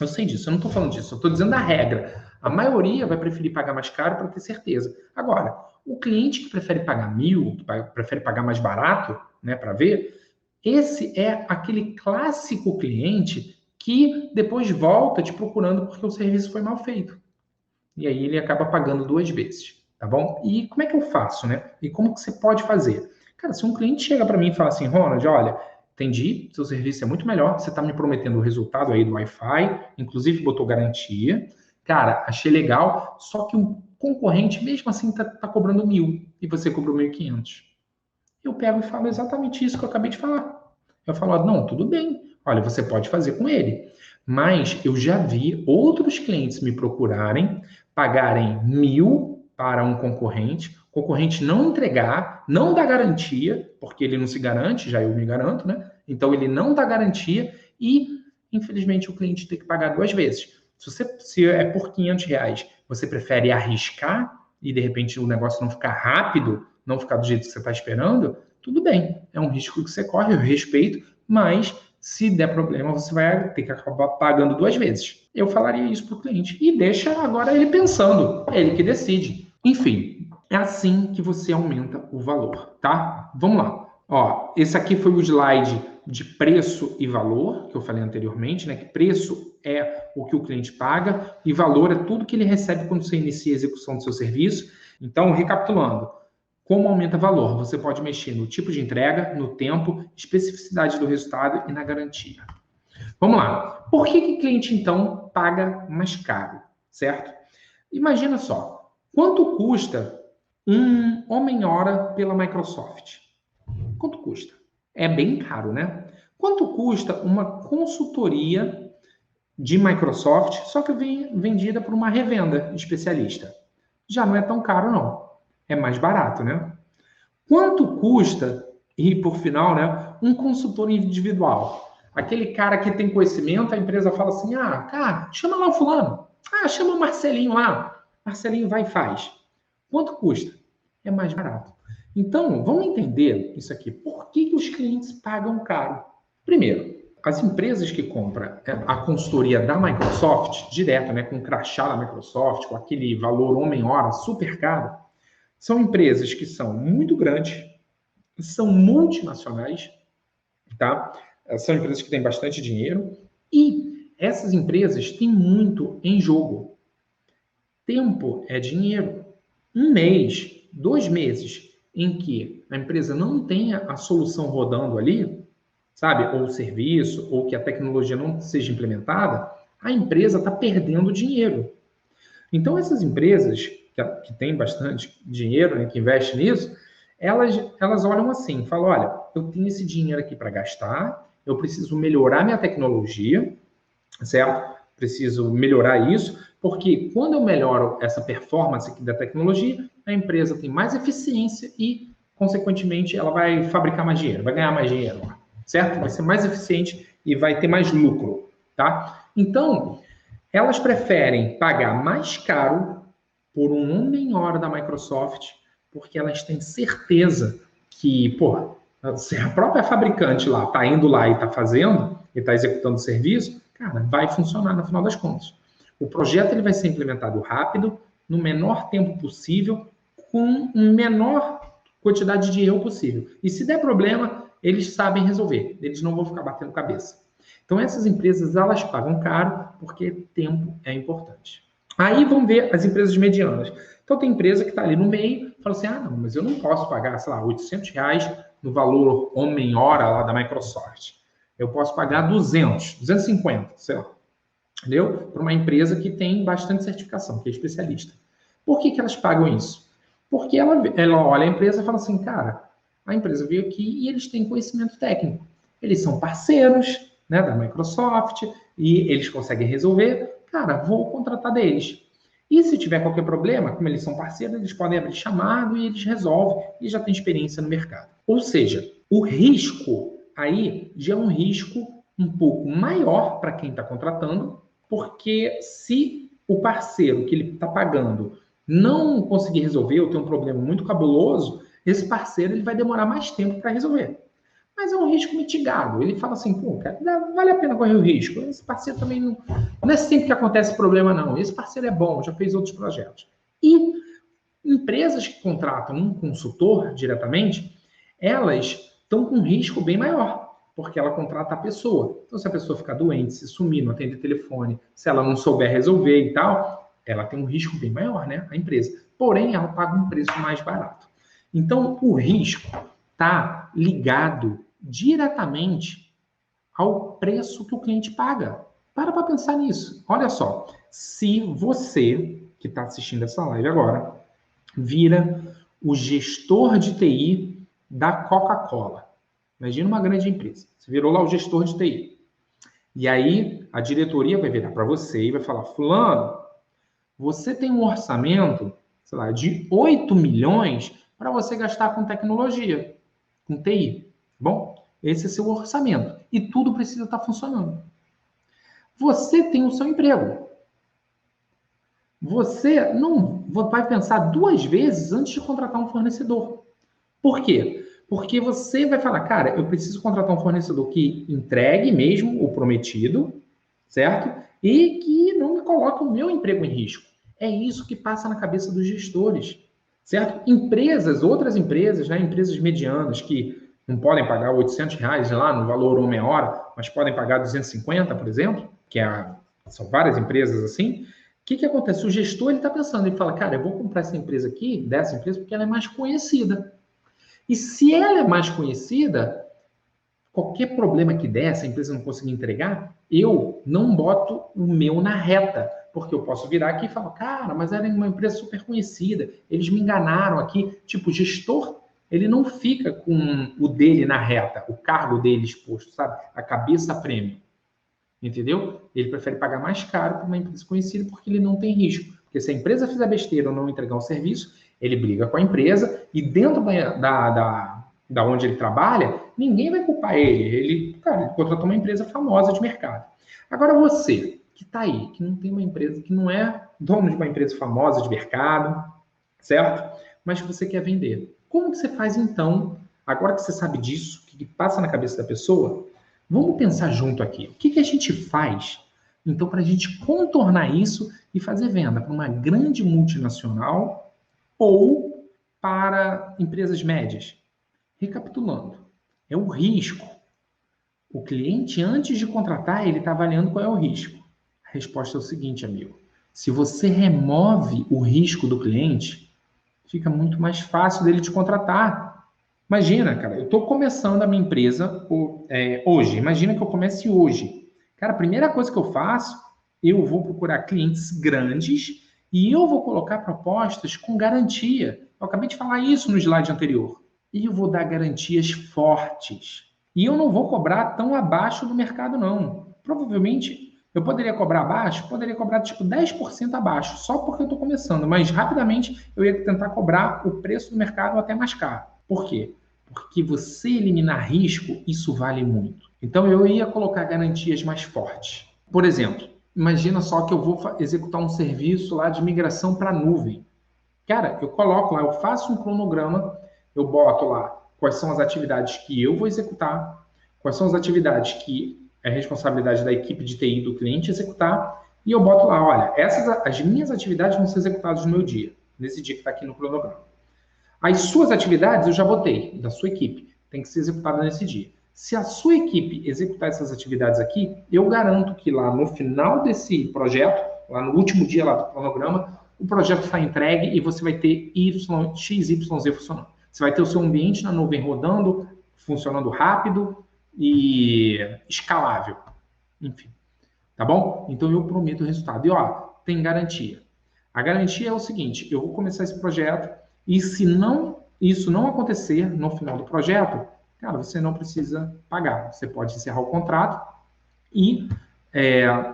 Eu sei disso. Eu não estou falando disso. Eu estou dizendo a regra. A maioria vai preferir pagar mais caro para ter certeza. Agora, o cliente que prefere pagar 1.000, que prefere pagar mais barato, né, para ver, esse é aquele clássico cliente que depois volta te procurando porque o serviço foi mal feito. E aí ele acaba pagando 2 vezes, tá bom? E como é que eu faço, né? E como que você pode fazer? Cara, se um cliente chega para mim e fala assim: Ronald, olha, entendi, seu serviço é muito melhor, você está me prometendo o resultado aí do Wi-Fi, inclusive botou garantia. Cara, achei legal, só que um concorrente, mesmo assim, tá cobrando 1.000 e você cobrou 1.500. Eu pego e falo exatamente isso que eu acabei de falar. Eu falo: não, tudo bem, olha, você pode fazer com ele. Mas eu já vi outros clientes me procurarem, pagarem 1.000 para um concorrente não entregar, não dá garantia, porque ele não se garante, já eu me garanto, né? Então ele não dá garantia e, infelizmente, o cliente tem que pagar 2 vezes. Se é por R$ 500, você prefere arriscar e de repente o negócio não ficar rápido, não ficar do jeito que você está esperando, tudo bem, é um risco que você corre, eu respeito, mas se der problema, você vai ter que acabar pagando 2 vezes. Eu falaria isso para o cliente e deixa agora ele pensando, é ele que decide. Enfim, é assim que você aumenta o valor, tá? Vamos lá. Ó, esse aqui foi o slide de preço e valor, que eu falei anteriormente, né? Que preço é o que o cliente paga e valor é tudo que ele recebe quando você inicia a execução do seu serviço. Então, recapitulando, como aumenta valor? Você pode mexer no tipo de entrega, no tempo, especificidade do resultado e na garantia. Vamos lá. Por que o cliente, então, paga mais caro, certo? Imagina só, quanto custa um homem-hora pela Microsoft? Quanto custa? É bem caro, né? Quanto custa uma consultoria de Microsoft, só que vendida por uma revenda especialista? já não é tão caro, não. É mais barato, né? Quanto custa, e por final, né, um consultor individual? Aquele cara que tem conhecimento, a empresa fala assim, ah, cara, chama lá o fulano. Ah, chama o Marcelinho lá. Marcelinho vai e faz. Quanto custa? É mais barato. Então, vamos entender isso aqui. Por que os clientes pagam caro? Primeiro, as empresas que compram a consultoria da Microsoft, direto, né, com o crachá da Microsoft, com aquele valor homem-hora super caro, são empresas que são muito grandes, são multinacionais, tá? São empresas que têm bastante dinheiro e essas empresas têm muito em jogo. Tempo é dinheiro. Um mês, 2 meses em que a empresa não tenha a solução rodando ali, sabe, ou o serviço, ou que a tecnologia não seja implementada, a empresa está perdendo dinheiro. Então, essas empresas que têm bastante dinheiro, né, que investem nisso, elas olham assim, falam, olha, eu tenho esse dinheiro aqui para gastar, eu preciso melhorar minha tecnologia, certo? Preciso melhorar isso, porque quando eu melhoro essa performance aqui da tecnologia, a empresa tem mais eficiência e, consequentemente, ela vai fabricar mais dinheiro, vai ganhar mais dinheiro, certo? Vai ser mais eficiente e vai ter mais lucro, tá? Então, elas preferem pagar mais caro por um homem-hora da Microsoft, porque elas têm certeza que, pô, se a própria fabricante lá está indo lá e está fazendo, e está executando o serviço, cara, vai funcionar no final das contas. O projeto ele vai ser implementado rápido, no menor tempo possível, com a menor quantidade de erro possível. E se der problema, eles sabem resolver, eles não vão ficar batendo cabeça. Então, essas empresas, elas pagam caro porque tempo é importante. Aí vamos ver as empresas medianas. Então, tem empresa que está ali no meio, fala assim, ah, não, mas eu não posso pagar, sei lá, R$ 800 no valor homem-hora lá da Microsoft. Eu posso pagar 200, 250, sei lá, entendeu? Para uma empresa que tem bastante certificação, que é especialista. Por que elas pagam isso? Porque ela olha a empresa e fala assim, cara, a empresa veio aqui e eles têm conhecimento técnico. Eles são parceiros, né, da Microsoft e eles conseguem resolver. Cara, vou contratar deles. E se tiver qualquer problema, como eles são parceiros, eles podem abrir chamado e eles resolvem e já tem experiência no mercado. Ou seja, o risco aí já é um risco um pouco maior para quem está contratando, porque se o parceiro que ele está pagando não conseguir resolver ou ter um problema muito cabuloso, esse parceiro ele vai demorar mais tempo para resolver. Mas é um risco mitigado. Ele fala assim, pô, cara, vale a pena correr o risco. Esse parceiro também não é sempre que acontece problema, não. Esse parceiro é bom, já fez outros projetos. E empresas que contratam um consultor diretamente, elas estão com um risco bem maior, porque ela contrata a pessoa. Então, se a pessoa ficar doente, se sumir, não atender telefone, se ela não souber resolver e tal, ela tem um risco bem maior, né? A empresa. Porém, ela paga um preço mais barato. Então, o risco está ligado diretamente ao preço que o cliente paga. Para pensar nisso. Olha só, se você que está assistindo essa live agora vira o gestor de TI da Coca-Cola. Imagina uma grande empresa. Você virou lá o gestor de TI. E aí a diretoria vai virar para você e vai falar, fulano, você tem um orçamento, sei lá, de 8 milhões para você gastar com tecnologia, com TI. Bom, esse é seu orçamento. E tudo precisa estar funcionando. Você tem o seu emprego. Você não vai pensar 2 vezes antes de contratar um fornecedor. Por quê? Porque você vai falar, cara, eu preciso contratar um fornecedor que entregue mesmo o prometido, certo? E que não me coloque o meu emprego em risco. É isso que passa na cabeça dos gestores, certo? Empresas, outras empresas, né, empresas medianas que não podem pagar R$ 800 lá no valor homem-hora, mas podem pagar 250, por exemplo, são várias empresas assim. O que acontece? O gestor está pensando, ele fala, cara, eu vou comprar essa empresa aqui, dessa empresa, porque ela é mais conhecida. E se ela é mais conhecida, qualquer problema que der, se a empresa não conseguir entregar, eu não boto o meu na reta, porque eu posso virar aqui e falar, cara, mas era uma empresa super conhecida, eles me enganaram aqui. Tipo, o gestor, ele não fica com o dele na reta, o cargo dele exposto, sabe? A cabeça a prêmio. Entendeu? Ele prefere pagar mais caro para uma empresa conhecida porque ele não tem risco. Porque Porque se a empresa fizer besteira ou não entregar um serviço, ele briga com a empresa e dentro da onde ele trabalha, ninguém vai culpar ele. Cara, ele contratou uma empresa famosa de mercado. Agora você, que está aí, que não tem uma empresa, que não é dono de uma empresa famosa de mercado, certo? Mas que você quer vender. Como que você faz então, agora que você sabe disso, o que passa na cabeça da pessoa, vamos pensar junto aqui. O que a gente faz, então, para a gente contornar isso e fazer venda para uma grande multinacional ou para empresas médias? Recapitulando, é o risco. O cliente, antes de contratar, ele está avaliando qual é o risco. A resposta é o seguinte, amigo. Se você remove o risco do cliente, fica muito mais fácil dele te contratar. Imagina, cara, eu estou começando a minha empresa hoje. Imagina que eu comece hoje. Cara, a primeira coisa que eu faço, eu vou procurar clientes grandes e eu vou colocar propostas com garantia. Eu acabei de falar isso no slide anterior. E eu vou dar garantias fortes. E eu não vou cobrar tão abaixo do mercado, não. Provavelmente, eu poderia cobrar abaixo, poderia cobrar tipo 10% abaixo, só porque eu estou começando. Mas rapidamente eu ia tentar cobrar o preço do mercado até mais caro. Por quê? Porque você eliminar risco, isso vale muito. Então eu ia colocar garantias mais fortes. Por exemplo, imagina só que eu vou executar um serviço lá de migração para a nuvem. Cara, eu coloco lá, eu faço um cronograma, eu boto lá quais são as atividades que eu vou executar, quais são as atividades que é responsabilidade da equipe de TI do cliente executar, e eu boto lá, olha, as minhas atividades vão ser executadas no meu dia, nesse dia que está aqui no cronograma. As suas atividades eu já botei, da sua equipe, tem que ser executada nesse dia. Se a sua equipe executar essas atividades aqui, eu garanto que lá no final desse projeto, lá no último dia lá do cronograma, o projeto está entregue e você vai ter XYZ funcionando. Você vai ter o seu ambiente na nuvem rodando, funcionando rápido e escalável. Enfim, tá bom? Então eu prometo o resultado. E ó, tem garantia. A garantia é o seguinte, eu vou começar esse projeto e se isso não acontecer no final do projeto, cara, você não precisa pagar. Você pode encerrar o contrato e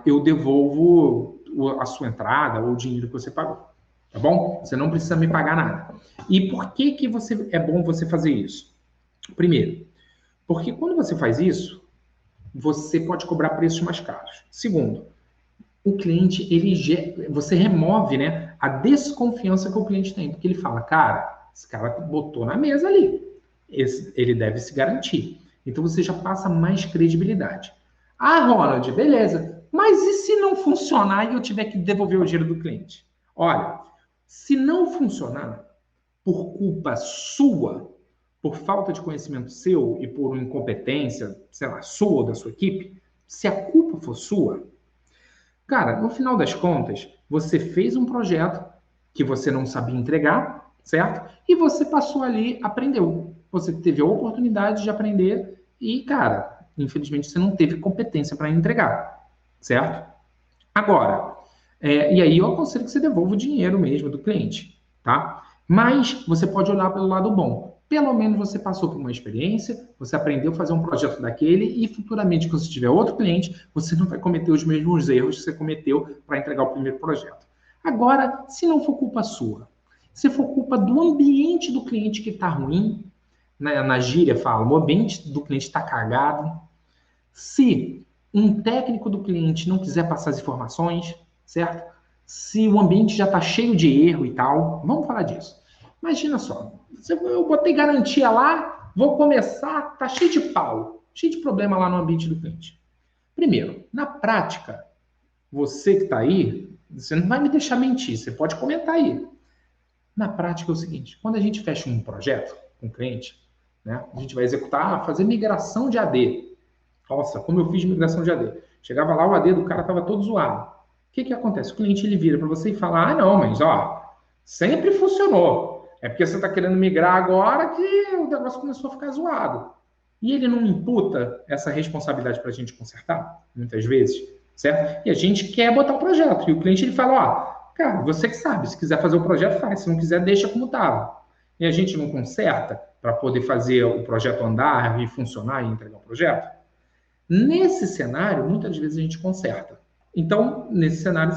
eu devolvo a sua entrada ou o dinheiro que você pagou. Tá bom? Você não precisa me pagar nada. E por que é bom você fazer isso? Primeiro, porque quando você faz isso, você pode cobrar preços mais caros. Segundo, o cliente, você remove, né, a desconfiança que o cliente tem. Porque ele fala, cara, esse cara botou na mesa ali. Ele deve se garantir. Então você já passa mais credibilidade. Ah, Ronald, beleza. Mas e se não funcionar e eu tiver que devolver o dinheiro do cliente? Olha, se não funcionar por culpa sua, por falta de conhecimento seu e por incompetência, sei lá, sua ou da sua equipe, se a culpa for sua, cara, no final das contas, você fez um projeto que você não sabia entregar, certo? E você passou ali, aprendeu. Você teve a oportunidade de aprender e, cara, infelizmente você não teve competência para entregar, certo? Agora, e aí eu aconselho que você devolva o dinheiro mesmo do cliente, tá? Mas você pode olhar pelo lado bom. Pelo menos você passou por uma experiência, você aprendeu a fazer um projeto daquele e futuramente, quando você tiver outro cliente, você não vai cometer os mesmos erros que você cometeu para entregar o primeiro projeto. Agora, se não for culpa sua, se for culpa do ambiente do cliente que está ruim, na gíria fala, o ambiente do cliente está cagado, se um técnico do cliente não quiser passar as informações, certo? Se o ambiente já está cheio de erro e tal, vamos falar disso. Imagina só, eu botei garantia lá, vou começar, tá cheio de pau, cheio de problema lá no ambiente do cliente. Primeiro, na prática, você que está aí, você não vai me deixar mentir, você pode comentar aí. Na prática é o seguinte, quando a gente fecha um projeto com o cliente, né, a gente vai executar, fazer migração de AD. Nossa, como eu fiz migração de AD. Chegava lá, o AD do cara estava todo zoado. O que acontece? O cliente ele vira para você e fala, ah, não, mas ó, sempre funcionou. É porque você está querendo migrar agora que o negócio começou a ficar zoado. E ele não imputa essa responsabilidade para a gente consertar, muitas vezes, certo? E a gente quer botar o projeto. E o cliente ele fala, ó, cara, você que sabe, se quiser fazer o projeto, faz. Se não quiser, deixa como estava. E a gente não conserta para poder fazer o projeto andar e funcionar e entregar o projeto? Nesse cenário, muitas vezes a gente conserta. Então, nesse cenário,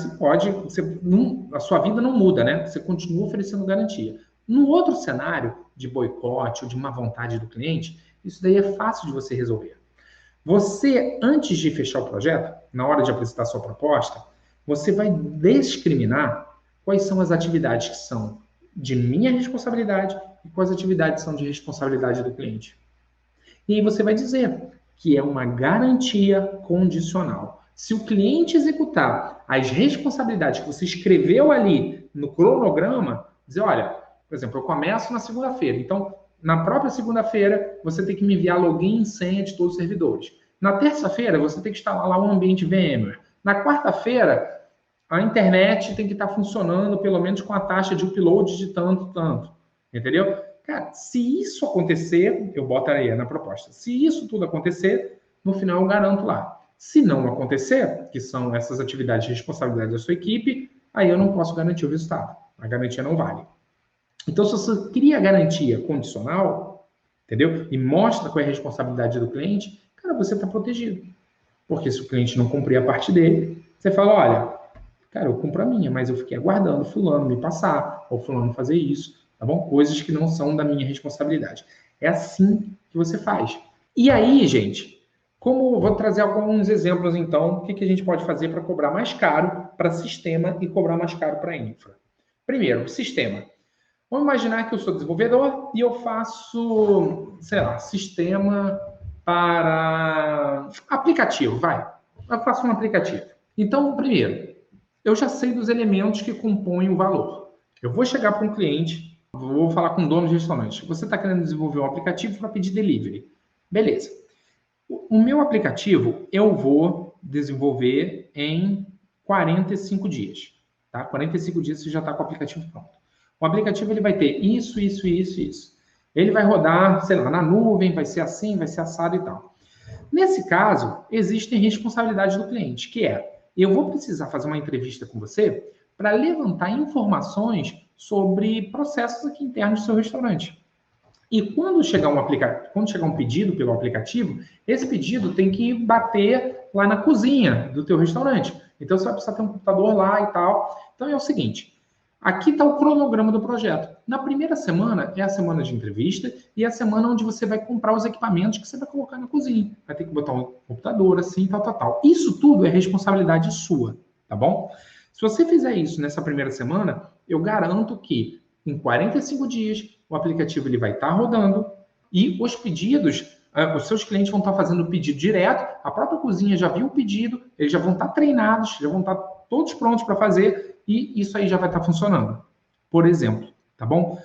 a sua vida não muda, né? Você continua oferecendo garantia. No outro cenário, de boicote ou de má vontade do cliente, isso daí é fácil de você resolver. Você, antes de fechar o projeto, na hora de apresentar sua proposta, você vai discriminar quais são as atividades que são de minha responsabilidade e quais atividades são de responsabilidade do cliente. E aí você vai dizer que é uma garantia condicional. Se o cliente executar as responsabilidades que você escreveu ali no cronograma, dizer, olha, por exemplo, eu começo na segunda-feira, então na própria segunda-feira você tem que me enviar login e senha de todos os servidores. Na terça-feira você tem que instalar lá um ambiente VMware. Na quarta-feira a internet tem que estar funcionando pelo menos com a taxa de upload de tanto, entendeu? Cara, se isso acontecer, eu botaria na proposta. Se isso tudo acontecer, no final eu garanto lá. Se não acontecer, que são essas atividades de responsabilidade da sua equipe, aí eu não posso garantir o resultado. A garantia não vale. Então, se você cria a garantia condicional, entendeu? E mostra qual é a responsabilidade do cliente, cara, você está protegido. Porque se o cliente não cumprir a parte dele, você fala, olha, cara, eu cumpro a minha, mas eu fiquei aguardando fulano me passar, ou fulano fazer isso, tá bom? Coisas que não são da minha responsabilidade. É assim que você faz. E aí, gente, como vou trazer alguns exemplos, então, o que a gente pode fazer para cobrar mais caro para sistema e cobrar mais caro para infra? Primeiro, sistema. Vamos imaginar que eu sou desenvolvedor e eu faço, sei lá, sistema para aplicativo, vai. Eu faço um aplicativo. Então, primeiro, eu já sei dos elementos que compõem o valor. Eu vou chegar para um cliente, vou falar com o dono de restaurante. Você está querendo desenvolver um aplicativo para pedir delivery. Beleza. O meu aplicativo eu vou desenvolver em 45 dias. Tá? 45 dias você já está com o aplicativo pronto. O aplicativo ele vai ter isso. Ele vai rodar, sei lá, na nuvem, vai ser assim, vai ser assado e tal. Nesse caso, existem responsabilidades do cliente, que é, eu vou precisar fazer uma entrevista com você para levantar informações sobre processos aqui internos do seu restaurante. E quando chegar um pedido pelo aplicativo, esse pedido tem que bater lá na cozinha do teu restaurante. Então você vai precisar ter um computador lá e tal. Então é o seguinte, aqui está o cronograma do projeto. Na primeira semana é a semana de entrevista e é a semana onde você vai comprar os equipamentos que você vai colocar na cozinha. Vai ter que botar um computador, assim, tal. Isso tudo é responsabilidade sua, tá bom? Se você fizer isso nessa primeira semana, eu garanto que em 45 dias o aplicativo ele vai estar rodando e os pedidos, os seus clientes vão estar fazendo o pedido direto, a própria cozinha já viu o pedido, eles já vão estar treinados, já vão estar todos prontos para fazer e isso aí já vai estar funcionando, por exemplo, tá bom?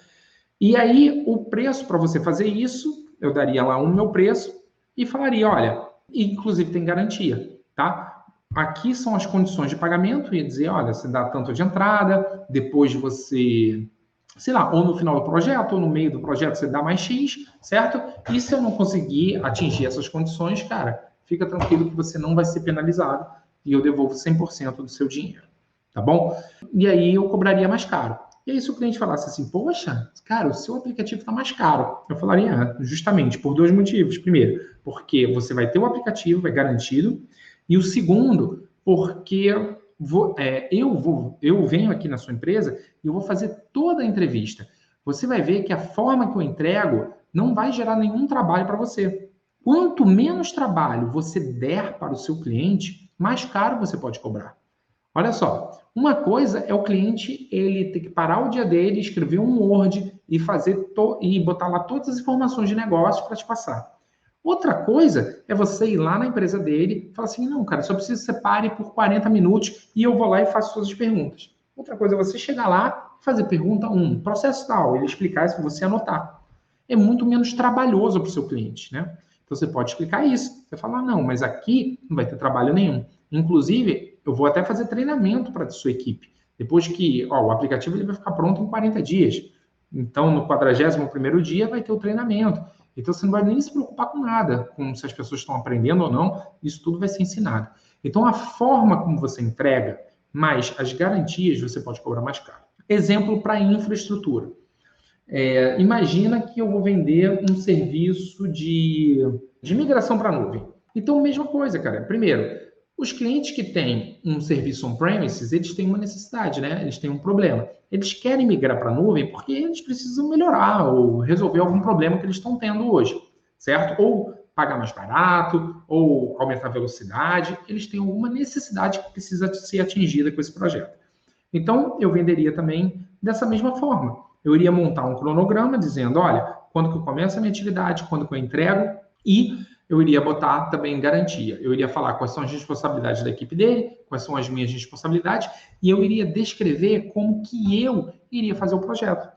E aí, o preço para você fazer isso, eu daria lá o meu preço e falaria, olha, inclusive tem garantia, tá? Aqui são as condições de pagamento, ia dizer, olha, você dá tanto de entrada, depois você, sei lá, ou no final do projeto, ou no meio do projeto você dá mais X, certo? E se eu não conseguir atingir essas condições, cara, fica tranquilo que você não vai ser penalizado e eu devolvo 100% do seu dinheiro, tá bom? E aí eu cobraria mais caro. E aí se o cliente falasse assim, poxa, cara, o seu aplicativo está mais caro. Eu falaria, justamente, por dois motivos. Primeiro, porque você vai ter o aplicativo, é garantido. E o segundo, porque eu venho aqui na sua empresa e eu vou fazer toda a entrevista. Você vai ver que a forma que eu entrego não vai gerar nenhum trabalho para você. Quanto menos trabalho você der para o seu cliente, mais caro você pode cobrar. Olha só, uma coisa é o cliente ele ter que parar o dia dele, escrever um Word e e botar lá todas as informações de negócio para te passar. Outra coisa é você ir lá na empresa dele e falar assim, não, cara, só preciso que você pare por 40 minutos e eu vou lá e faço todas as perguntas. Outra coisa é você chegar lá e fazer pergunta 1, processo tal, ele explicar isso e você anotar. É muito menos trabalhoso para o seu cliente, né? Então você pode explicar isso. Você fala, não, mas aqui não vai ter trabalho nenhum. Inclusive, eu vou até fazer treinamento para a sua equipe. Depois que o aplicativo ele vai ficar pronto em 40 dias. Então, no 41º dia vai ter o treinamento. Então, você não vai nem se preocupar com nada, com se as pessoas estão aprendendo ou não, isso tudo vai ser ensinado. Então, a forma como você entrega, mais as garantias, você pode cobrar mais caro. Exemplo para infraestrutura. Imagina que eu vou vender um serviço de migração para a nuvem. Então, mesma coisa, cara. Primeiro, Os clientes que têm um serviço on-premises, eles têm uma necessidade, né? Eles têm um problema. Eles querem migrar para a nuvem porque eles precisam melhorar ou resolver algum problema que eles estão tendo hoje, certo? Ou pagar mais barato, ou aumentar a velocidade. Eles têm alguma necessidade que precisa ser atingida com esse projeto. Então, eu venderia também dessa mesma forma. Eu iria montar um cronograma dizendo, olha, quando que eu começo a minha atividade, quando que eu entrego, e eu iria botar também garantia. Eu iria falar quais são as responsabilidades da equipe dele, quais são as minhas responsabilidades, e eu iria descrever como que eu iria fazer o projeto.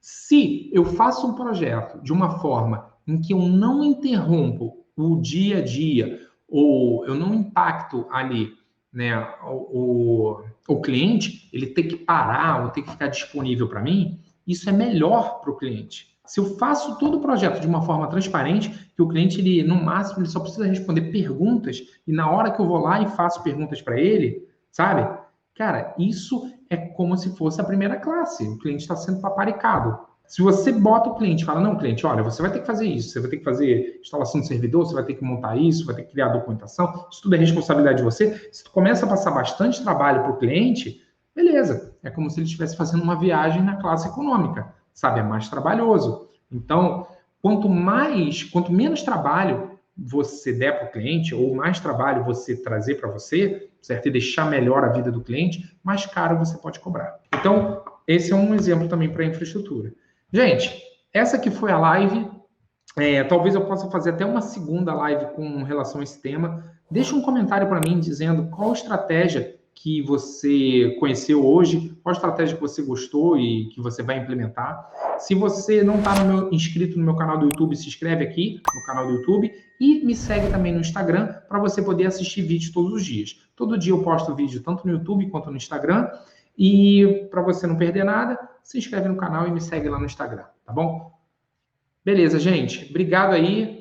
Se eu faço um projeto de uma forma em que eu não interrompo o dia a dia, ou eu não impacto ali, né, o cliente, ele ter que parar ou ter que ficar disponível para mim, isso é melhor para o cliente. Se eu faço todo o projeto de uma forma transparente, que o cliente, ele, no máximo, ele só precisa responder perguntas, e na hora que eu vou lá e faço perguntas para ele, sabe? Cara, isso é como se fosse a primeira classe. O cliente está sendo paparicado. Se você bota o cliente e fala, não, cliente, olha, você vai ter que fazer isso, você vai ter que fazer instalação de servidor, você vai ter que montar isso, vai ter que criar documentação, isso tudo é responsabilidade de você. Se tu começa a passar bastante trabalho para o cliente, beleza. É como se ele estivesse fazendo uma viagem na classe econômica, sabe? É mais trabalhoso. Então, quanto menos trabalho você der para o cliente, ou mais trabalho você trazer para você, certo? E deixar melhor a vida do cliente, mais caro você pode cobrar. Então, esse é um exemplo também para a infraestrutura. Gente, essa aqui foi a live. Talvez eu possa fazer até uma segunda live com relação a esse tema. Deixa um comentário para mim dizendo qual estratégia que você conheceu hoje, qual estratégia que você gostou e que você vai implementar. Se você não está inscrito no meu canal do YouTube, se inscreve aqui no canal do YouTube e me segue também no Instagram para você poder assistir vídeos todos os dias. Todo dia eu posto vídeo tanto no YouTube quanto no Instagram. E para você não perder nada, se inscreve no canal e me segue lá no Instagram, tá bom? Beleza, gente. Obrigado aí.